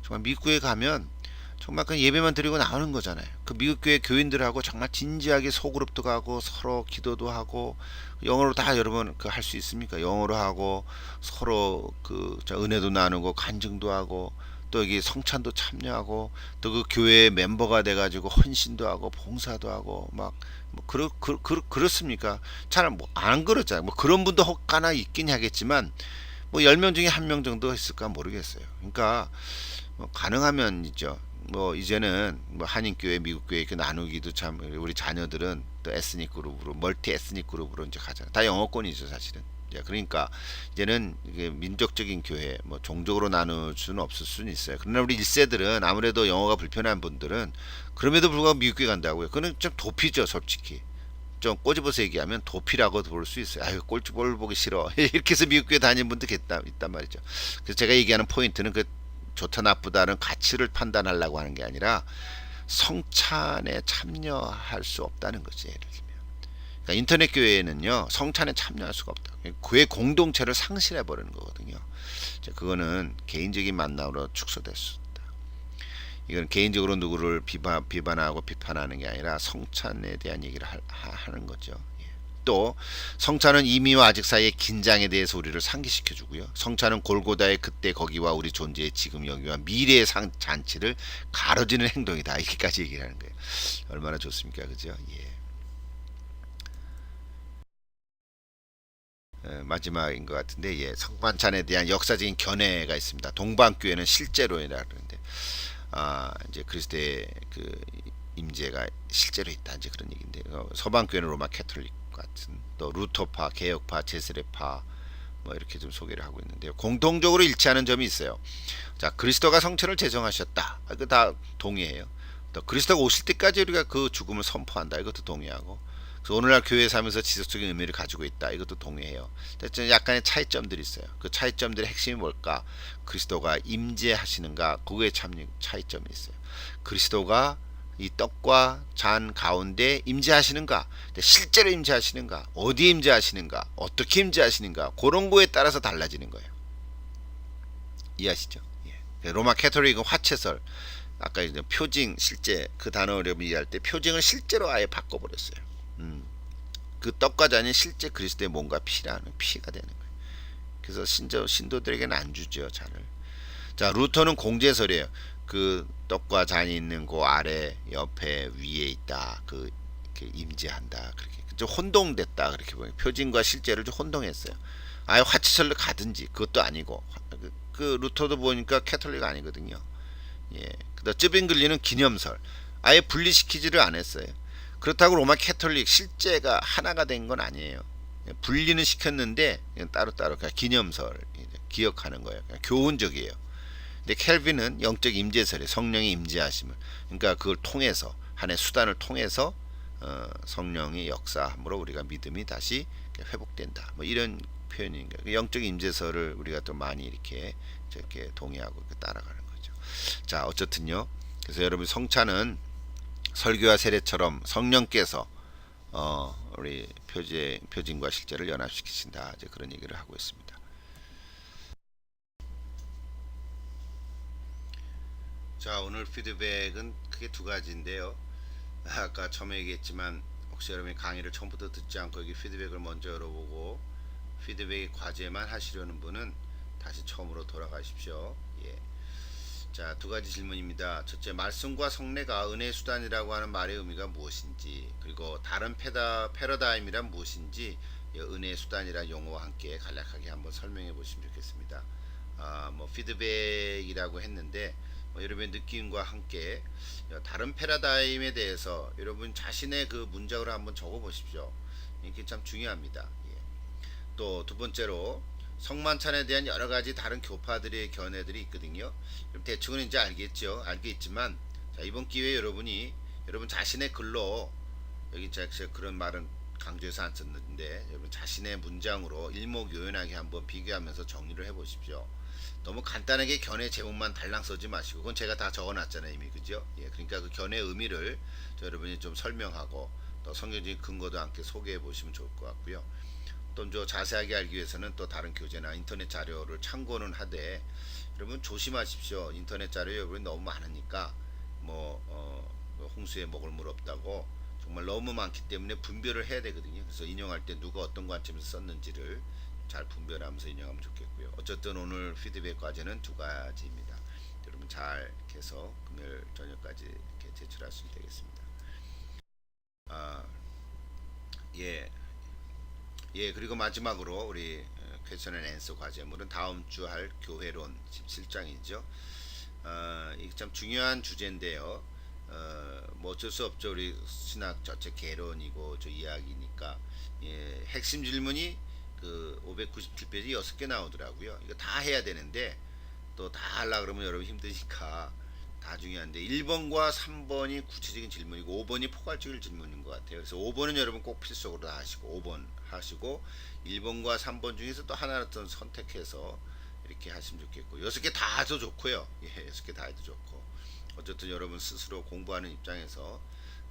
정말 미국에 가면 정말 그 예배만 드리고 나오는 거잖아요. 그 미국 교회 교인들하고 정말 진지하게 소그룹도 가고 서로 기도도 하고, 영어로 다 여러분 그 할 수 있습니까? 영어로 하고 서로 그 은혜도 나누고 간증도 하고, 또 여기 성찬도 참여하고, 또 그 교회 멤버가 돼가지고 헌신도 하고 봉사도 하고 뭐 그렇습니까? 잘 뭐 안 그렇잖아요. 뭐 그런 분도 혹가나 있긴 하겠지만 뭐 10명 중에 1명 정도 있을까 모르겠어요. 그러니까 뭐 가능하면 있죠. 뭐 이제는 뭐 한인교회 미국교회 이렇게 나누기도 참, 우리 자녀들은 또 에스닉 그룹으로, 멀티 에스닉 그룹으로 이제 가잖아요. 다 영어권이죠 사실은. 그러니까 이제는 이게 민족적인 교회, 뭐 종족으로 나눌 수는 없을 수는 있어요. 그러나 우리 1세들은 아무래도 영어가 불편한 분들은 그럼에도 불구하고 미국에 간다고요. 그는 좀 도피죠 솔직히. 좀 꼬집어서 얘기하면 도피라고 볼 수 있어요. 아유 꼴 보기 싫어 이렇게 해서 미국교회 다니는 분도 있단 말이죠. 그래서 제가 얘기하는 포인트는 그 좋다 나쁘다는 가치를 판단하려고 하는 게 아니라 성찬에 참여할 수 없다는 거지. 예를 들면 그러니까 인터넷 교회에는요 성찬에 참여할 수가 없다. 교회 공동체를 상실해 버리는 거거든요. 그거는 개인적인 만남으로 축소될 수 있다. 이건 개인적으로 누구를 비판하고 비판하는 게 아니라 성찬에 대한 얘기를 하는 거죠. 또 성찬은 이미와 아직 사이의 긴장에 대해서 우리를 상기시켜 주고요. 성찬은 골고다의 그때 거기와 우리 존재의 지금 여기와 미래의 잔치를 가로지는 행동이다, 이렇게까지 얘기를 하는 거예요. 얼마나 좋습니까, 그죠? 마지막인 것 같은데, 성만찬에 대한 역사적인 견해가 있습니다. 동방교회는 실제로이라 그러는데, 이제 그리스도의 그 임재가 실제로 있다, 이제 그런 얘기인데, 서방교회는 로마 캐톨릭 같은, 또 루터파, 개혁파, 제스레파 뭐 이렇게 좀 소개를 하고 있는데요. 공통적으로 일치하는 점이 있어요. 자, 그리스도가 성천을 제정하셨다, 이거 다 동의해요. 또 그리스도가 오실 때까지 우리가 그 죽음을 선포한다, 이것도 동의하고, 그래서 오늘날 교회 삶에서 지속적인 의미를 가지고 있다, 이것도 동의해요. 약간의 차이점들이 있어요. 그 차이점들의 핵심이 뭘까? 그리스도가 임재하시는가, 그거에 참 차이점이 있어요. 그리스도가 이 떡과 잔 가운데 임재하시는가, 실제로 임재하시는가, 어디에 임재하시는가, 어떻게 임재하시는가, 그런 거에 따라서 달라지는 거예요. 이해하시죠? 로마 캐톨릭은 화채설, 아까 이제 표징, 실제 그 단어를 이해할 때 표징을 실제로 아예 바꿔버렸어요. 그 떡과 잔이 실제 그리스도의 몸과 피라는, 피가 되는 거예요. 그래서 신도들에게는 안 주죠, 잔을. 자, 루터는 공제설이에요. 그 떡과 잔이 있는 그 아래, 옆에, 위에 있다, 그 임재한다, 그렇게 좀 혼동됐다, 그렇게 보면 표징과 실제를 좀 혼동했어요. 아예 화치설로 가든지, 그것도 아니고, 그 루터도 보니까 캐톨릭 아니거든요. 예. 그다음 쯔빙글리는 기념설. 아예 분리시키지를 않았어요. 그렇다고 로마 캐톨릭 실제가 하나가 된 건 아니에요. 분리는 시켰는데 따로따로 그냥 기념설 기억하는 거예요. 그냥 교훈적이에요. 근데 켈빈은 영적 임재설에 성령의 임재하심을, 그러니까 그걸 통해서 하나의 수단을 통해서 성령의 역사함으로 우리가 믿음이 다시 회복된다. 뭐 이런 표현인가. 영적 임재설을 우리가 또 많이 이렇게 저렇게 동의하고 이렇게 따라가는 거죠. 자, 어쨌든요. 그래서 여러분 성찬은 설교와 세례처럼 성령께서 우리 표진과 실제를 연합시키신다. 이제 그런 얘기를 하고 있습니다. 자, 오늘 피드백은 크게 두 가지인데요. 아까 처음에 얘기했지만 혹시 여러분이 강의를 처음부터 듣지 않고 여기 피드백을 먼저 열어보고 피드백 과제만 하시려는 분은 다시 처음으로 돌아가십시오. 예. 자, 두 가지 질문입니다. 첫째, 말씀과 성례가 은혜의 수단이라고 하는 말의 의미가 무엇인지, 그리고 다른 패러다임이란 무엇인지 은혜의 수단이라는 용어와 함께 간략하게 한번 설명해 보시면 좋겠습니다. 뭐 피드백이라고 했는데 여러분의 느낌과 함께 다른 패러다임에 대해서 여러분 자신의 그 문장으로 한번 적어 보십시오. 이게 참 중요합니다. 예. 또 두 번째로 성만찬에 대한 여러 가지 다른 교파들의 견해들이 있거든요. 대충은 이제 알겠지만 자, 이번 기회에 여러분 자신의 글로, 여기 제가 그런 말은 강조해서 안 썼는데 여러분 자신의 문장으로 일목요연하게 한번 비교하면서 정리를 해보십시오. 너무 간단하게 견해 제목만 달랑 써지 마시고, 그건 제가 다 적어놨잖아요 이미, 그죠? 예, 그러니까 그 견해 의미를 여러분이 좀 설명하고 또 성경적인 근거도 함께 소개해 보시면 좋을 것 같고요. 또 자세하게 알기 위해서는 또 다른 교재나 인터넷 자료를 참고는 하되 여러분 조심하십시오. 인터넷 자료 여러분 너무 많으니까 홍수에 먹을 물 없다고 정말 너무 많기 때문에 분별을 해야 되거든요. 그래서 인용할 때 누가 어떤 관점에서 썼는지를 잘 분별하면서 인용하면 좋겠고요. 어쨌든 오늘 피드백 과제는 두 가지입니다. 여러분 잘 해서 금요일 저녁까지 이렇게 제출하시면 되겠습니다. 예. 예, 그리고 마지막으로 우리 퀘스천 앤 앤서 과제물은 다음 주 할 교회론 17장이죠. 이게 참 중요한 주제인데요. 뭐 어쩔 수 없죠. 우리 신학 전체 개론이고 저 이야기니까. 예, 핵심 질문이 그 597페이지 6개 나오더라고요. 이거 다 해야 되는데 또 다 하려 그러면 여러분 힘드니까 다 중요한데 1번과 3번이 구체적인 질문이고 5번이 포괄적인 질문인 것 같아요. 그래서 5번은 여러분 꼭 필수적으로 다 하시고 5번 하시고 1번과 3번 중에서 또 하나를 선택해서 이렇게 하시면 좋겠고 6개 다 해도 좋고요. 예, 6개 다 해도 좋고 어쨌든 여러분 스스로 공부하는 입장에서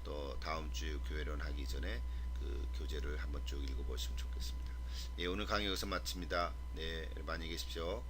또 다음 주 교회론 하기 전에 그 교재를 한번 쭉 읽어보시면 좋겠습니다. 예, 오늘 강의 여기서 마칩니다. 네, 여러분 안녕히 계십시오.